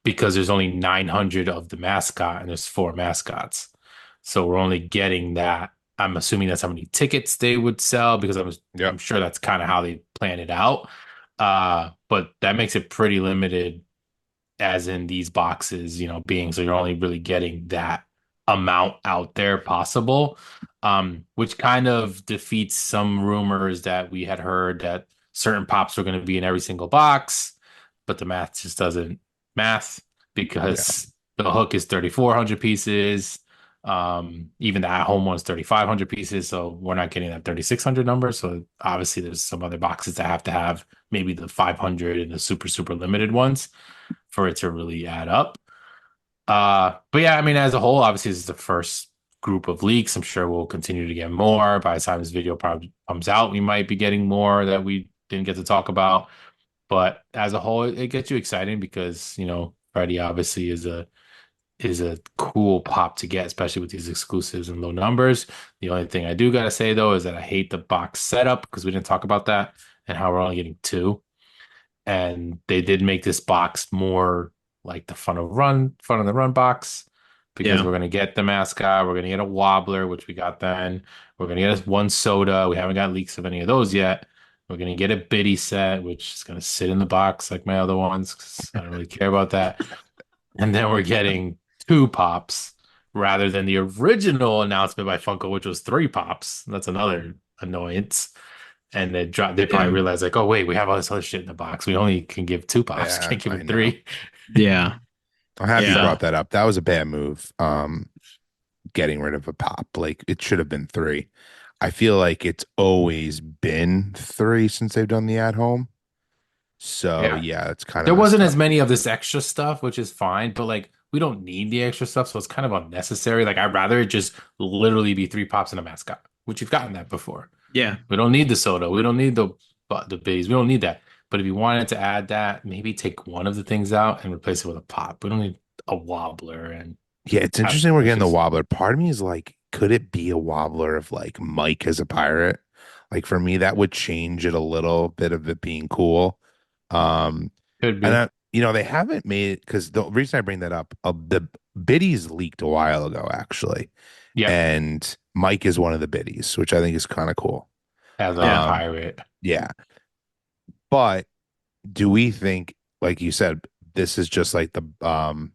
because there's only 900 of the mascot and there's four mascots. So we're only getting that. I'm assuming that's how many tickets they would sell because I'm Yep. sure that's kind of how they plan it out. But that makes it pretty limited as in these boxes, being so you're only really getting that amount out there possible. Which kind of defeats some rumors that we had heard that certain pops were going to be in every single box, but the math just doesn't math Yeah. because the hook is 3,400 pieces. Even the at home one's 3,500 pieces, so we're not getting that 3,600 number. So obviously, there's some other boxes that have to have maybe the 500 and the super limited ones for it to really add up. But yeah, I mean, as a whole, obviously, this is the first group of leaks. I'm sure we'll continue to get more. By the time this video probably comes out, we might be getting more that we didn't get to talk about. But as a whole, it gets you excited because, Freddie obviously is a cool pop to get, especially with these exclusives and low numbers. The only thing I do gotta say though is that I hate the box setup because we didn't talk about that and how we're only getting two. And they did make this box more like the fun of the run box because Yeah. we're gonna get the mascot, we're gonna get a wobbler, which we got then. We're gonna get us one soda. We haven't got leaks of any of those yet. We're gonna get a biddy set, which is gonna sit in the box like my other ones because I don't really care about that. And then we're getting two pops rather than the original announcement by Funko, which was three pops. That's another annoyance. And they probably Yeah. realized like, oh wait, we have all this other shit in the box. We only can give two pops, Yeah, can't give I it know. three. Yeah. I'm happy you Yeah. brought that up. That was a bad move. Getting rid of a pop. Like it should have been three. I feel like it's always been three since they've done the at home. So Yeah. yeah, it's kind of There wasn't messed as up. many of this extra stuff, which is fine, but like we don't need the extra stuff, so it's kind of unnecessary. Like I'd rather it just literally be three pops and a mascot, which you've gotten that before. Yeah. We don't need the soda. We don't need the biddies. We don't need that. But if you wanted to add that, maybe take one of the things out and replace it with a pop. We don't need a wobbler and Yeah, it's I don't interesting know. we're It's getting the just wobbler. Part of me is like, could it be a wobbler of like Mike as a pirate? Like for me, that would change it a little bit of it being cool. Um, could and be. they haven't made it because the reason I bring that up, the biddies leaked a while ago, actually, Yep. and Mike is one of the biddies, which I think is kind of cool. As like a Yeah. pirate. Yeah, but do we think, like you said, this is just like the Fun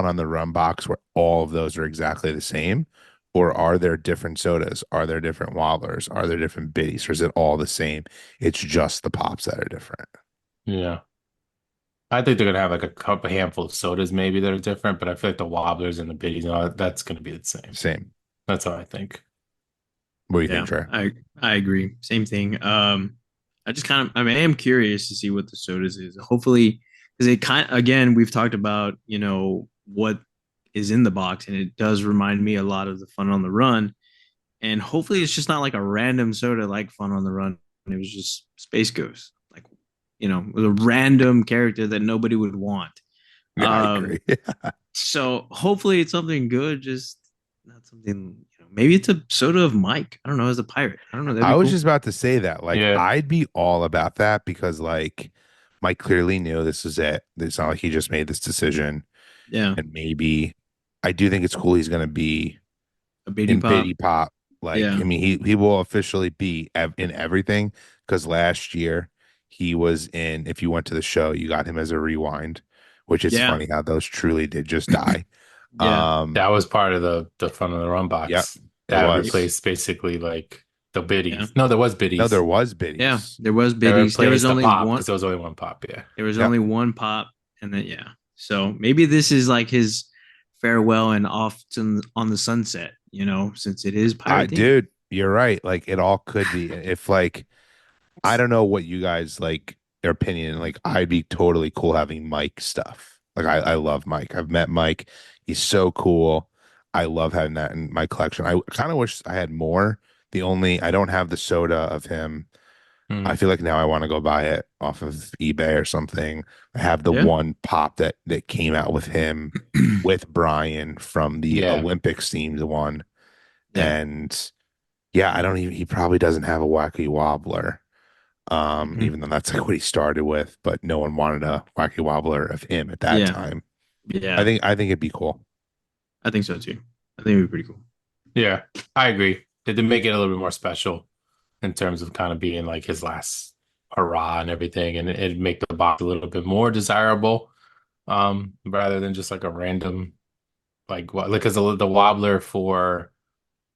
on the Run box where all of those are exactly the same? Or are there different sodas? Are there different wobblers? Are there different biddies? Or is it all the same? It's just the pops that are different. Yeah. I think they're gonna have like a handful of sodas maybe that are different, but I feel like the wobblers and the biddies, that's gonna be the same. Same. That's how I think. What do you think, Yeah. Trey? I agree. Same thing. I just kind of I mean I am curious to see what the sodas is. Hopefully, because it kind again we've talked about what is in the box, and it does remind me a lot of the Fun on the Run. And hopefully, it's just not like a random soda like Fun on the Run. It was just Space Ghost, like it was a random character that nobody would want. Yeah, I agree. So hopefully, it's something good, just not something. Maybe it's a soda of Mike. I don't know, as a pirate. I don't know. That'd I be was cool. just about to say that. Like, Yeah. I'd be all about that because, like, Mike clearly knew this is it. It's not like he just made this decision. Yeah, And maybe I do think it's cool he's going to be a Biddy in Pop. Biddy Pop. Like, Yeah, I mean, he will officially be in everything because last year he was in. If you went to the show, you got him as a rewind, which is yeah, funny how those truly did just die. yeah, That was part of the Fun of the Run Yep, box. it That was. replaced basically like the yeah, biddies. No, there was No, there biddies. was yeah. biddies. There was They biddies. There was replaced the only pop one. because there was only one pop. Yeah. There was Yep. only one pop, and then yeah. So maybe this is like his farewell and off to, on the sunset. Since it is pirate themed. Dude, you're right. Like it all could be. If like I don't know what you guys like their opinion. Like I'd be totally cool having Mike stuff. Like I love Mike. I've met Mike. He's so cool. I love having that in my collection. I kind of wish I had more. I don't have the soda of him. I Mm. feel like now I want to go buy it off of eBay or something. I have the Yeah. one pop that came out with him with Brian from the Yeah. Olympics themed one. Yeah. And yeah, I don't even he probably doesn't have a wacky wobbler. Mhm. Even though that's like what he started with, but no one wanted a wacky wobbler of him at that Yeah. time. Yeah. I think it'd be cool. I think so too. I think it'd be pretty cool. Yeah, I agree. They did make it a little bit more special in terms of kind of being like his last hurrah and everything, and it'd make the box a little bit more desirable, rather than just like a random like what like because the wobbler for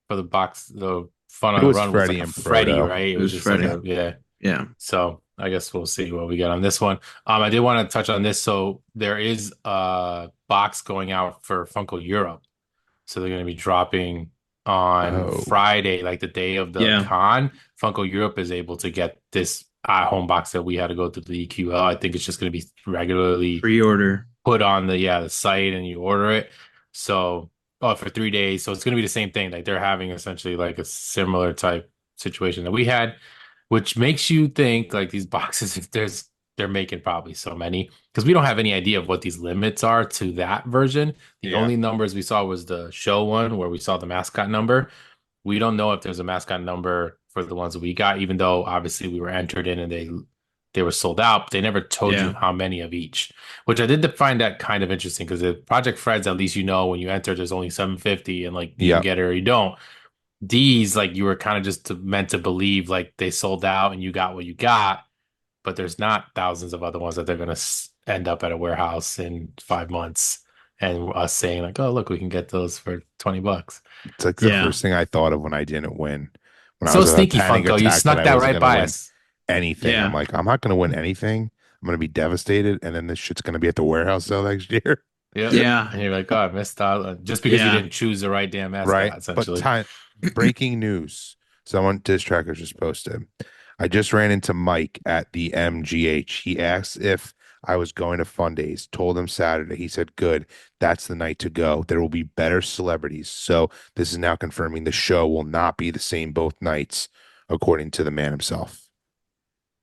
the box the Fun It on the was Run was Freddie like a and Freddy, Frodo. right? It It was was just like Freddie. Yeah. a yeah. Yeah. So I guess we'll see what we get on this one. I did want to touch on this. So there is a box going out for Funko Europe. So they're going to be dropping on Oh, Friday, like the day of the Yeah. con. Funko Europe is able to get this home box that we had to go through the EQL. I think it's just going to be regularly Pre-order. put on the site and you order it. So, for 3 days. So it's going to be the same thing. Like they're having essentially like a similar type situation that we had, which makes you think like these boxes, if they're making probably so many because we don't have any idea of what these limits are to that version. The yeah. only numbers we saw was the show one where we saw the mascot number. We don't know if there's a mascot number for the ones that we got, even though obviously we were entered in and they were sold out, but they never told you Yeah. how many of each, which I did find that kind of interesting because the Project Freds, at least you know when you enter, there's only 750 and like you can Yep. get it or you don't. These, like you were kind of just meant to believe like they sold out and you got what you got, but there's not thousands of other ones that they're going to end up at a warehouse in 5 months and us saying like, oh, look, we can get those for $20. It's like the Yeah. first thing I thought of when I didn't win. When I So was at a sneaky, panic Funko. You attack that snuck I that wasn't right going to by win us. anything. I'm Yeah. like, I'm not going to win anything. I'm going to be devastated. And then this shit's going to be at the warehouse sale next year. Yep. Yeah. And you're like, oh, I missed out just because you Yeah. didn't choose the right damn Right. mascot, But essentially. time breaking news. Someone diss trackers just posted. I just ran into Mike at the MGH. He asked if I was going to Fundays. Told him Saturday. He said, good. That's the night to go. There will be better celebrities. So this is now confirming the show will not be the same both nights, according to the man himself.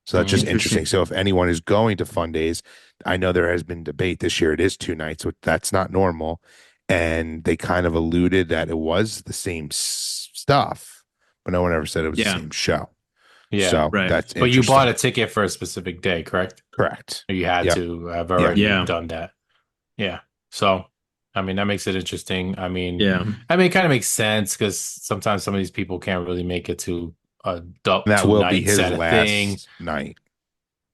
So that's just interesting. Interesting. So if anyone is going to Fundays, I know there has been debate this year. It is 2 nights, but that's not normal. And they kind of alluded that it was the same stuff, but no one ever said it was the Yeah. same show. Yeah. So Right. that's But you bought interesting. a ticket for a specific day, correct? Correct. Or you had Yep. to have Yep. already Yeah. done that. Yeah. So, I mean, that makes it interesting. Yeah. It kind of makes sense because sometimes some of these people can't really make it to a And that two will be nights his at a thing. last night.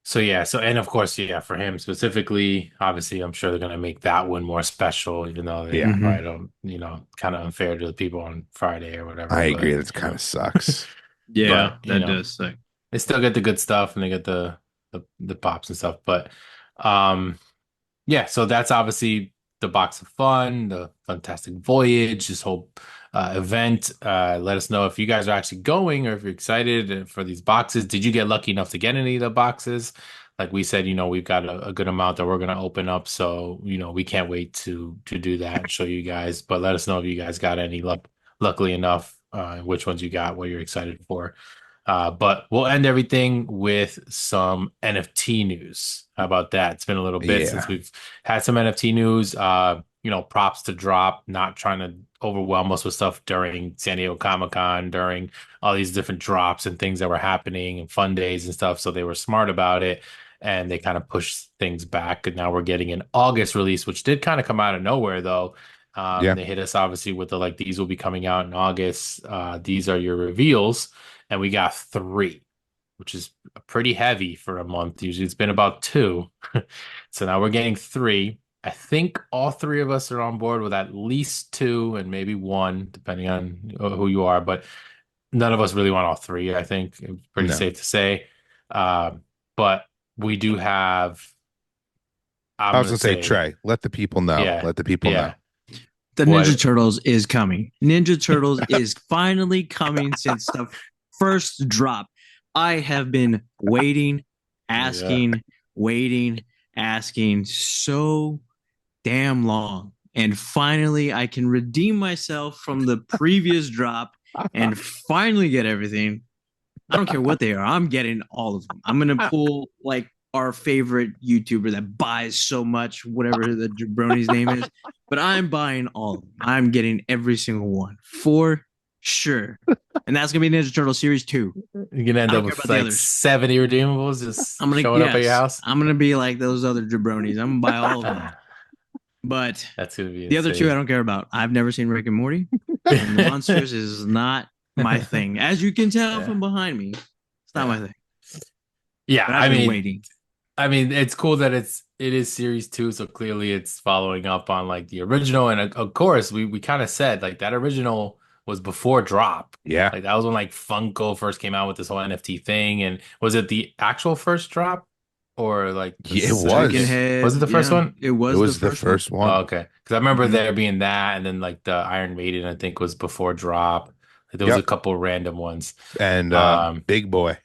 So yeah, and of course, yeah, for him specifically, obviously, I'm sure they're gonna make that one more special, even though they Yeah, Mhm. probably don't, kind of unfair to the people on Friday or I whatever. agree. But That's kind of sucks. Yeah. but That does suck. they still get the good stuff and they get the pops and stuff. But yeah, so that's obviously the box of fun, the Fantastic Voyage, this whole event. Let us know if you guys are actually going or if you're excited for these boxes. Did you get lucky enough to get any of the boxes? Like we said, we've got a good amount that we're going to open up. So, we can't wait to do that and show you guys. But let us know if you guys got any luckily enough, which ones you got, what you're excited for. But we'll end everything with some NFT news. How about that? It's been a little bit since Yeah. we've had some NFT news. Props to drop, not trying to overwhelm us with stuff during San Diego Comic-Con, during all these different drops and things that were happening and fun days and stuff. So they were smart about it and they kind of pushed things back. And now we're getting an August release, which did kind of come out of nowhere though. Yeah. They hit us obviously with the like these will be coming out in August. These are your reveals and we got three, which is pretty heavy for a month. Usually it's been about two. So now we're getting three. I think all three of us are on board with at least two and maybe one, depending on who you are, but none of us really want all three, I think. It's pretty No. safe to say. But we do have, I I'm was going gonna to say, say, Trey, let the people know. yeah, Let the people know. yeah. The What? Ninja Turtles is coming. Ninja Turtles is finally coming since the first drop. I have been waiting, asking, waiting, asking so damn long. And finally, I can redeem myself from the previous drop and finally get everything. I don't care what they are. I'm getting all of them. I'm going to pull like our favorite YouTuber that buys so much, whatever the jabroni's name is. But I'm buying all of them. I'm getting every single one for sure. And that's going to be Ninja Turtle Series 2. You're gonna end I up don't care with about the like others. 70 redeemables just I'm going to, showing up at your house. I'm going to be like those other jabronis. I'm going to buy all of them. But That's gonna be the other two I insane. don't care about. I've never seen Rick and Morty. And Monsters is not my thing. As you can tell from behind me, it's not my thing. Yeah, But I've been waiting. it's cool that it is series two, so clearly it's following up on like the original, and of course we kind of said like that original was before drop. Yeah. Like that was when like Funko first came out with this whole NFT thing, and was it the actual first drop? or like the Yeah, it Stricken second? was. Was it Head. the first Yeah, one? it It was the was the first one. first Oh, one. okay, because I remember Hmm. there being that, and then like the Iron Maiden, I think was before drop. Like, there was a Yep. couple random ones. And Um, Big Boy.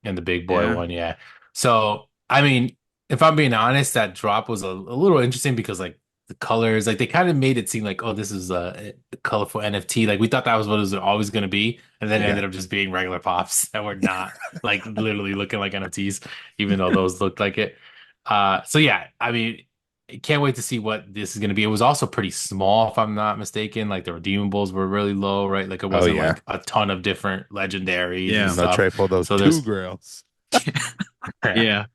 and the big boy Yeah. one, yeah. So, I mean, if I'm being honest, that drop was a little interesting because like the colors, like they kind of made it seem like, oh, this is a colorful NFT. Like we thought that was what it was always going to be, and then it Yeah. ended up just being regular pops that were not like literally looking like NFTs, even though those looked like it. So yeah, I mean, I can't wait to see what this is going to be. It was also pretty small, if I'm not mistaken. Like the redeemables were really low, right? Like it Oh wasn't yeah. like a ton of different legendaries and Yeah. No, stuff. Trey pulled those So two there's grails. yeah. Yeah.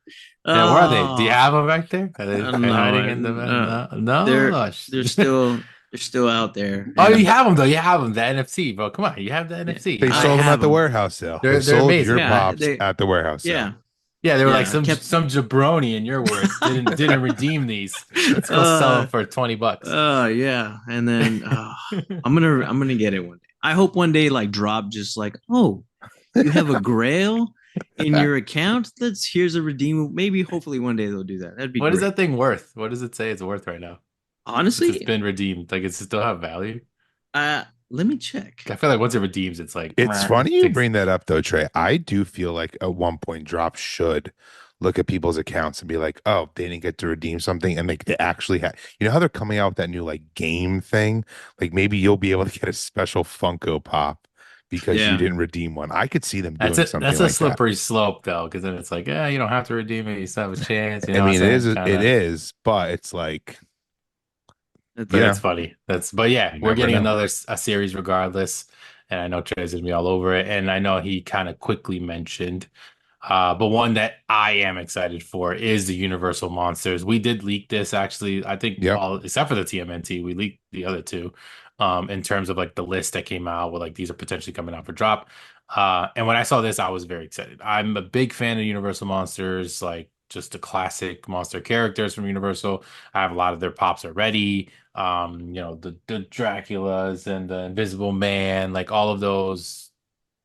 Yeah, where are they? Do you Oh, have them back there? Are they no, hiding in the no? No. they're Oh, they're still they're still out there, oh, you and have them though. You have them. The NFT, bro. Come on, you have the yeah, NFT. You They know I sold that. them at have the them. warehouse sale. They They're sold your amazing. Yeah, pops they at the warehouse sale. yeah Yeah, they were like yeah. I some kept jabroni in your words. Didn't redeem these. Let's go sell uh them for $20. yeah, and then I'm gonna get it one day. I hope one day like drop just like, oh, you have a grail in your account. Here's a redeemable. Maybe hopefully one day they'll do that. That'd be What is great. that thing worth? What does it say it's worth right now? Since it's Honestly, been redeemed, like, does it still have value? let me check. I feel like once it redeems, it's like It's meh, funny you takes. bring that up though, Trey. I do feel like at one point Drop should look at people's accounts and be like, oh, they didn't get to redeem something. And like they actually had, you know how they're coming out with that new like game thing? Like maybe you'll be able to get a special Funko Pop because you Yeah, didn't redeem one. I could see them doing something That's a like that. slippery slope though, because then it's like, yeah, you don't have to redeem it. You still have a chance. You I know what I'm mean, saying? it Kind of. is, but it's like, that's you But know, it's funny. But yeah, you we're never getting know. another a series regardless, and I know Trey's gonna be all over it. And I know he kind of quickly mentioned, but one that I am excited for is the Universal Monsters. We did leak this actually. I think Yep. all except for the TMNT, we leaked the other two, in terms of like the list that came out with like these are potentially coming out for drop. And when I saw this, I was very excited. I'm a big fan of Universal Monsters, like just the classic monster characters from Universal. I have a lot of their pops already. The Draculas and the Invisible Man, like all of those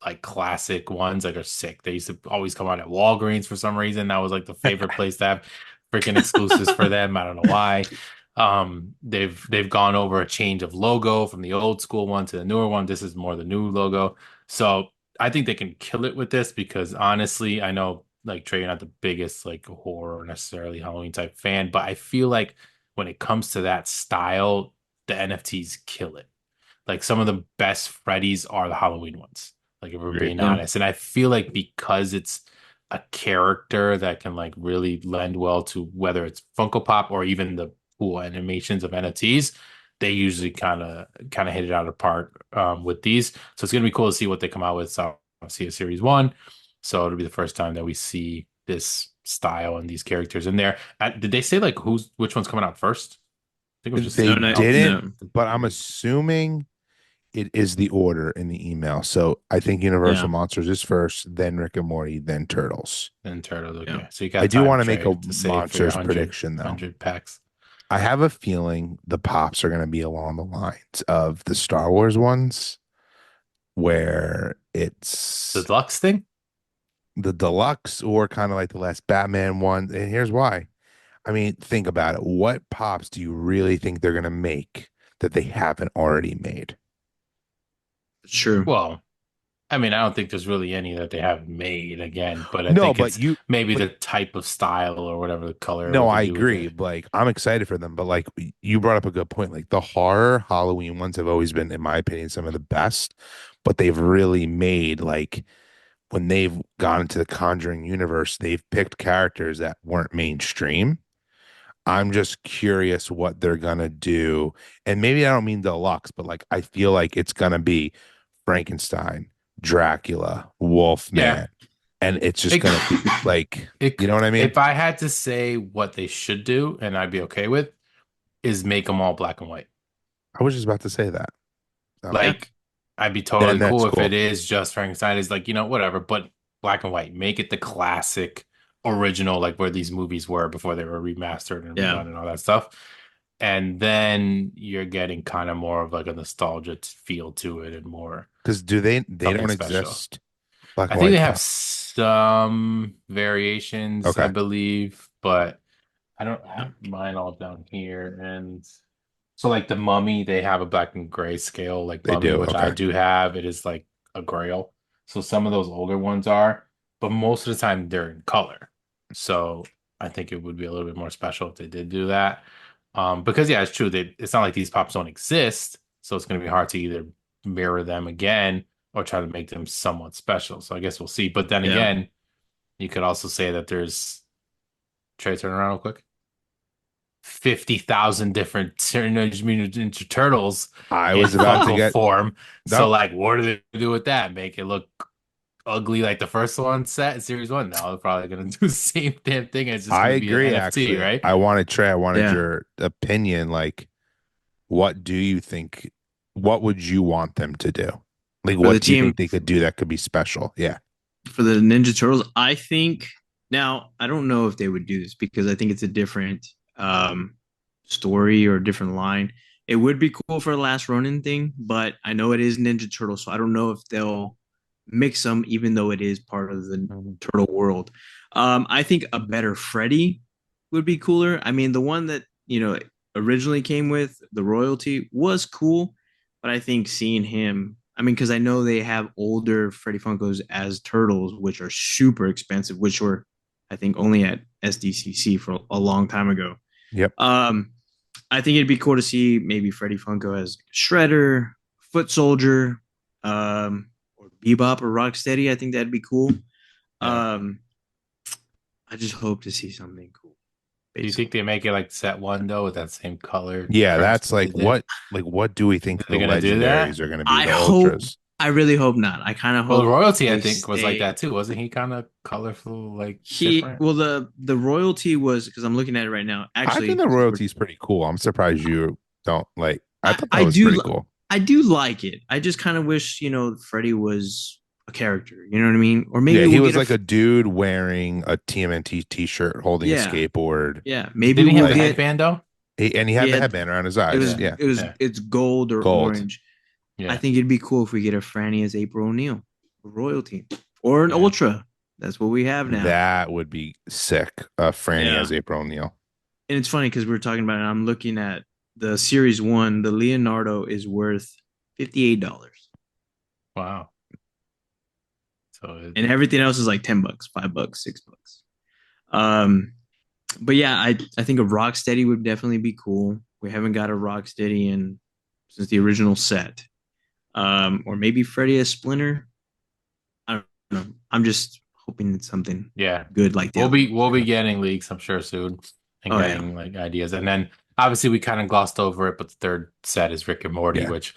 like classic ones like are sick. They used to always come out at Walgreens for some reason. That was like the favorite place to have freaking exclusives for them. I don't know why. They've gone over a change of logo from the old school one to the newer one. This is more the new logo. So I think they can kill it with this because honestly, I know like Trey, you're not the biggest like horror necessarily Halloween type fan, but I feel like when it comes to that style, the NFTs kill it. Like some of the best Freddy's are the Halloween ones. Like if we're Agreed. being yeah. honest. And I feel like because it's a character that can like really lend well to whether it's Funko Pop or even the cool animations of NFTs, they usually kind of hit it out of the park with these. So it's gonna be cool to see what they come out with. So I'll see a series one. So it'll be the first time that we see this style and these characters in there. Did they say like which one's coming out first? I think it was just They No, something no, else. didn't, no. but I'm assuming it is the order in the email. So I think Universal Yeah, Monsters is first, then Rick and Morty, then Turtles. And Turtles, yeah. okay. So you I got do time, want to make Trey, a to save for your Monsters prediction though. 100 packs. I have a feeling the pops are going to be along the lines of the Star Wars ones, where The it's deluxe thing? the deluxe or kind of like the last Batman one. And here's why. I mean, think about it. What pops do you really think they're going to make that they haven't already made? It's true. Well, I mean, I don't think there's really any that they have made again, but I No, think but it's maybe the type of style or whatever the color no, we I can do with agree. it. Like, I'm excited for them, but like you brought up a good point. Like the horror Halloween ones have always been, in my opinion, some of the best, but they've really made like when they've gone into the Conjuring universe, they've picked characters that weren't mainstream. I'm just curious what they're gonna do. And maybe I don't mean deluxe, but like I feel like it's gonna be Frankenstein, Dracula, Yeah. Wolfman, and it's just It, gonna be like, you know what I mean? if I had to say what they should do, and I'd be okay with, is make them all black and white. I was just about to say that. So Yeah, Like, I'd be then totally that's cool if it cool. is just Frankenstein. Is like, whatever, but black and white. Make it the classic original, like where these movies were before they were remastered and yeah. redone and all that stuff. And then you're getting kind of more of like a nostalgia feel to it and more Because do they something don't special. exist Black I and think white they have pop. some variations, I Okay. believe, but I don't have mine all down here. And so, like the Mummy, they have a black and gray scale, like They Mummy, do. which I Okay. do have. It is like a grail. So some of those older ones are, but most of the time they're in color. So I think it would be a little bit more special if they did do that. Because yeah, it's true. It's not like these pops don't exist, so it's going to be hard to either mirror them again or try to make them somewhat special. So I guess we'll see. But then Yeah. again, you could also say that there's Trey, turn around real quick. 50,000 different Teenage Mutant Ninja Turtles I in was about to Funko get form. So, no. like, what do they do with that? Make it look ugly like the first one set in Series 1? No, they're probably going to do the same damn thing. It's just I going to be an agree, NFT, actually. right? I wanted Trey, I wanted Yeah. your opinion. Like, what do you think? What would you want them to do? Like, For the what do you team, think they could do that could be special? Yeah. for the Ninja Turtles, I think now I don't know if they would do this because I think it's a different story or a different line. It would be cool for a Last Ronin thing, but I know it is Ninja Turtle, so I don't know if they'll mix them, even though it is part of the Mhm. Turtle world. I think a better Freddy would be cooler. I mean, the one that originally came with the royalty was cool, but I think seeing him, I mean, because I know they have older Freddy Funkos as turtles, which are super expensive, which were, I think, only at SDCC for a long time ago. Yep. Um, I think it'd be cool to see maybe Freddy Funko as Shredder, Foot Soldier, or Bebop or Rocksteady. I think that'd be cool. Yeah. Um, I just hope to see something cool, Do you think basically. they make it like set one, though, with that same color Yeah, that's transfer they like did? what do we think Are the they going to do that? legendaries are going to be, I the hope, ultras? I really hope not. I kind of Well, the hope royalty, I they think, was like stay. that too. Wasn't he kind of colorful, like different? Well, the royalty was because I'm looking at it right now. I think Actually, the since we're royalty is pretty cool. I'm surprised you don't like. I I, thought that I was pretty do cool. I do like it. I just kind of wish Freddy was a character. You know what I mean? Or Yeah, maybe he we'll was get like a dude wearing a TMNT t-shirt, holding a yeah, skateboard. yeah. Maybe Didn't he have we'll the Like get headband though? and he he had the had headband around his it eyes. was Yeah, Yeah, it was yeah, it's gold or gold. orange. I yeah, think it'd be cool if we get a Franny as April O'Neil, royalty, or an yeah. Ultra. That's what we have now. That would be sick. Franny Yeah, as April O'Neil. and it's funny because we are talking about it. I'm looking at the Series One. The Leonardo is worth $58, Wow. So and everything else is like $10, $5, $6. Um, but yeah, I think a Rocksteady would definitely be cool. We haven't got a Rocksteady in since the original set. Or maybe Freddy as Splinter. I don't know. I'm just hoping it's something yeah, good like the we'll other be ones. we'll be getting leaks, I'm sure, soon, and Oh yeah. getting like ideas. And then obviously we kind of glossed over it, but the third set is Rick and Morty, Yeah, which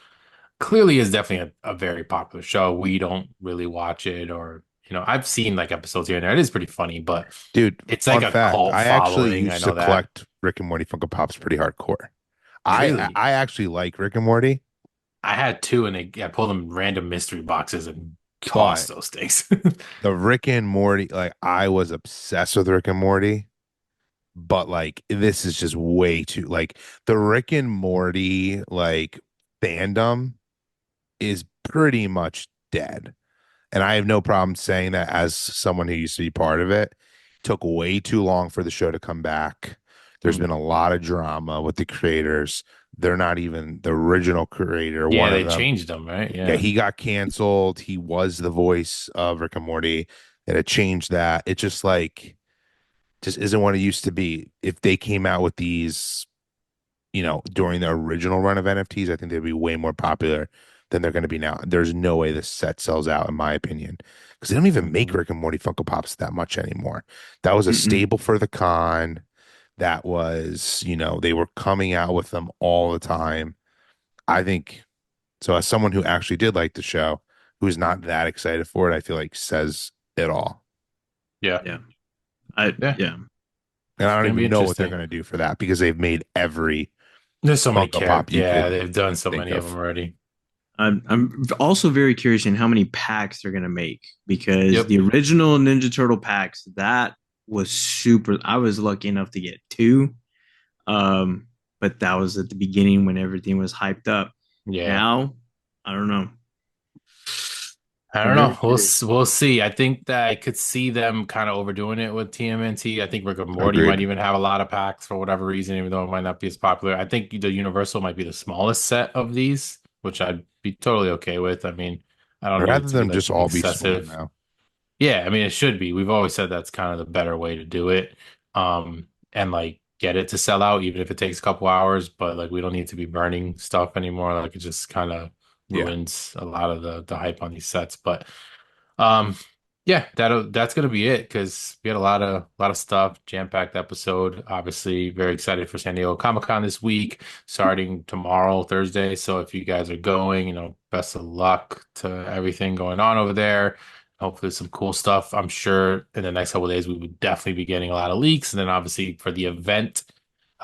clearly is definitely a very popular show. We don't really watch it, or I've seen like episodes here and there. It is pretty funny, but dude. it's like Fun a fact: cult I actually following. I used to know that. collect Rick and Morty Funko Pops pretty hardcore. I Really? I actually like Rick and Morty, I had two, and I pulled them random mystery boxes and but tossed those things. the Rick and Morty, like I was obsessed with Rick and Morty, but like this is just way too like the Rick and Morty like fandom is pretty much dead. And I have no problem saying that as someone who used to be part of it. Took way too long for the show to come back. There's been Hmm. a lot of drama with the creators. They're not even the original creator, Yeah, one of they them. changed them, right? Yeah, Yeah. he got canceled. He was the voice of Rick and Morty. And it changed that. It just like just isn't what it used to be. If they came out with these, during the original run of NFTs, I think they'd be way more popular than they're going to be now. There's no way this set sells out, in my opinion, because they don't even make Mhm. Rick and Morty Funko Pops that much anymore. That was a Mm-mm. staple for the con. That was, they were coming out with them all the time. I think so. As someone who actually did like the show, who's not that excited for it, I feel like says it all. Yeah. Yeah. I Yeah. yeah. And I It's don't gonna be even know what they're interesting. going to do for that because they've made every There's so many Funko Pop characters. you Yeah, could they've done so think many of them of. already. I'm also very curious in how many packs they're gonna make because Yep. the original Ninja Turtle packs that was super. I was lucky enough to get two, um, but that was at the beginning when everything was hyped up. Yeah. Now, I don't know. I I'm don't really know. curious. We'll see. I think that I could see them kind of overdoing it with TMNT. I think Rick and Morty might Agreed. even have a lot of packs for whatever reason, even though it might not be as popular. I think the Universal might be the smallest set of these, which I'd be totally okay with. I mean, I don't I'd need it rather to be them like just all be small excessive. now. Yeah, I mean it should be. We've always said that's kind of the better way to do it. And like get it to sell out even if it takes a couple hours, but like we don't need to be burning stuff anymore. Like it just kind of Yeah. ruins a lot of the hype on these sets. But um yeah, that's gonna be it because we had a lot of stuff, jam-packed episode. Obviously, very excited for San Diego Comic-Con this week, starting tomorrow, Thursday. So if you guys are going, best of luck to everything going on over there. Hopefully some cool stuff. I'm sure in the next couple of days we would definitely be getting a lot of leaks. And then obviously for the event,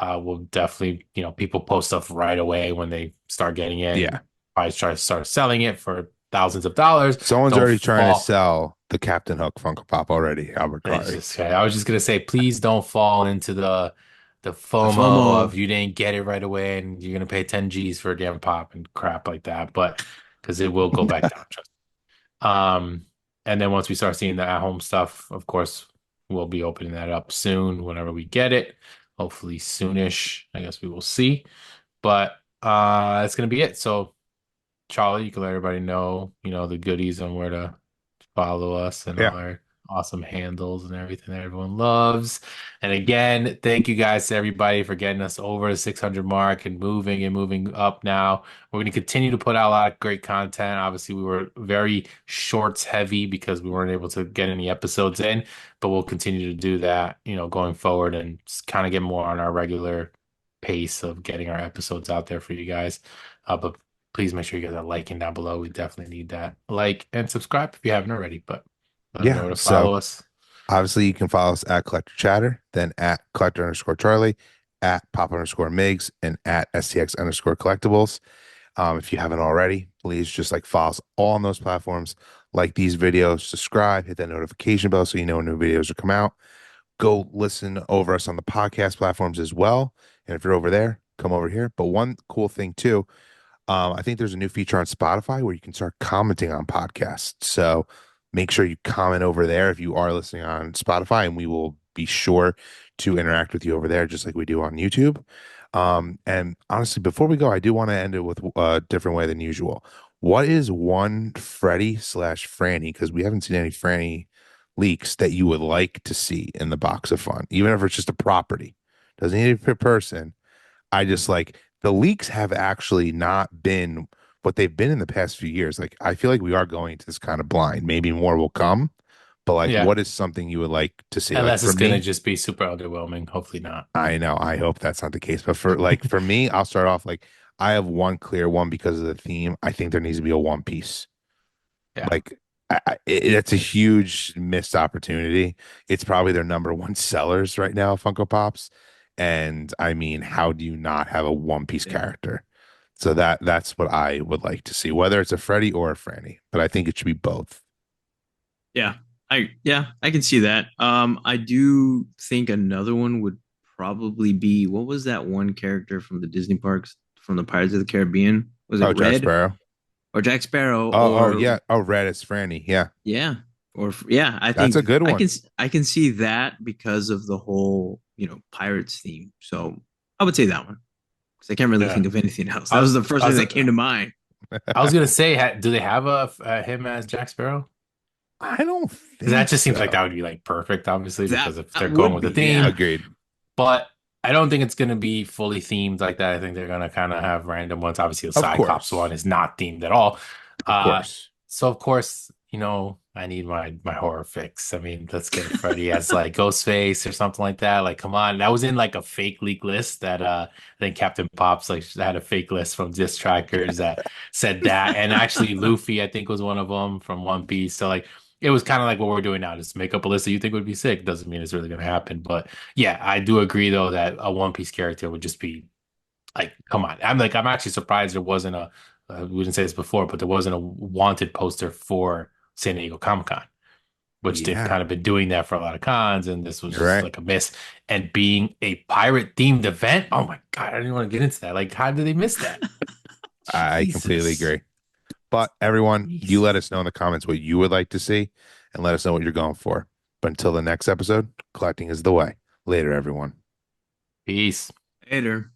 we'll definitely, people post stuff right away when they start getting in. Yeah. I try to start selling it for thousands of dollars. Someone's Don't already trying to fall. sell the Captain Hook Funko Pop already, Albert Kari. I was just gonna say, please don't fall into the The FOMO of FOMO. you didn't get it right away and you're gonna pay 10 G's for a damn pop and crap like that. But because it will go back down. Trust me. And then once we start seeing the at-home stuff, of course, we'll be opening that up soon whenever we get it. Hopefully soonish. I guess we will see. But that's gonna be it. So Charlie, you can let everybody know, the goodies on where to follow us and Yeah. all our awesome handles and everything that everyone loves. And again, thank you guys to everybody for getting us over the 600 mark and moving up now. We're going to continue to put out a lot of great content. Obviously, we were very shorts heavy because we weren't able to get any episodes in, but we'll continue to do that, going forward and just kind of get more on our regular pace of getting our episodes out there for you guys. But please make sure you guys are liking down below. We definitely need that. Like and subscribe if you haven't already, but let them know Yeah. where to So follow us. obviously you can follow us at Collector Chatter, then at Collector underscore Charlie, at Pop underscore Migs, and at STX underscore Collectibles. If you haven't already, please just like follow us all on those platforms. Like these videos, subscribe, hit that notification bell so you know when new videos are come out. Go listen over us on the podcast platforms as well. And if you're over there, come over here. But one cool thing too, I think there's a new feature on Spotify where you can start commenting on podcasts. So make sure you comment over there if you are listening on Spotify, and we will be sure to interact with you over there, just like we do on YouTube. And honestly, before we go, I do want to end it with a different way than usual. What is one Freddy slash Franny, because we haven't seen any Franny leaks, that you would like to see in the box of fun, even if it's just a property? Doesn't need to be a person. I just like the leaks have actually not been what they've been in the past few years. Like I feel like we are going to this kind of blind. Maybe more will come, but like Yeah. what is something you would like to see? Like Unless for it's gonna me, just be super underwhelming. Hopefully not. I know, I hope that's not the case. But for me, I'll start off like I have one clear one because of the theme. I think there needs to be a One Piece. Yeah. Like it's a huge missed opportunity. It's probably their number one sellers right now, Funko Pops. And I mean, how do you not have a One Piece Yeah. character? So that's what I would like to see, whether it's a Freddy or a Franny. But I think it should be both. Yeah. I can see that. I do think another one would probably be, what was that one character from the Disney parks from the Pirates of the Caribbean? Was it Oh, Jack Red Sparrow. or Jack Sparrow Oh, or yeah. Oh, Red is Franny. Yeah, yeah, yeah, I that's think a good one. I can see that because of the whole, Pirates theme. So I would say that one because I can't really Yeah. think of anything else. I That was was the first I thing was that came to mind. I was gonna say, do they have him as Jack Sparrow? I don't Because that think just seems like so. that would be like perfect, obviously, That because if they're that going would with the be, theme. yeah. Agreed. But I don't think it's gonna be fully themed like that. I think they're gonna kind of have random ones. Obviously, the Of Cyclops one course. is not themed at all. Of Uh, course. so of course, I need my horror fix. I mean, let's get Freddy as like Ghostface or something like that. Like, come on, that was in like a fake leak list that I think Captain Pops like had a fake list from Diss Trackers that said that, and actually Luffy I think was one of them from One Piece. So like. It was kind of like what we're doing now. Just make up a list that you think would be sick. Doesn't mean it's really going to happen. But yeah, I do agree though that a One Piece character would just be like, come on. I'm actually surprised there wasn't we didn't say this before, but there wasn't a wanted poster for San Diego Comic Con, which they've Yeah, kind of been doing that for a lot of cons, and this was you're just right. like a miss. And being a pirate themed event, oh my God, I didn't want to get into that. Like, how did they miss that? I completely Jesus. agree. But everyone, you Peace. let us know in the comments what you would like to see and let us know what you're going for. But until the next episode, collecting is the way. Later, everyone. Peace. Later.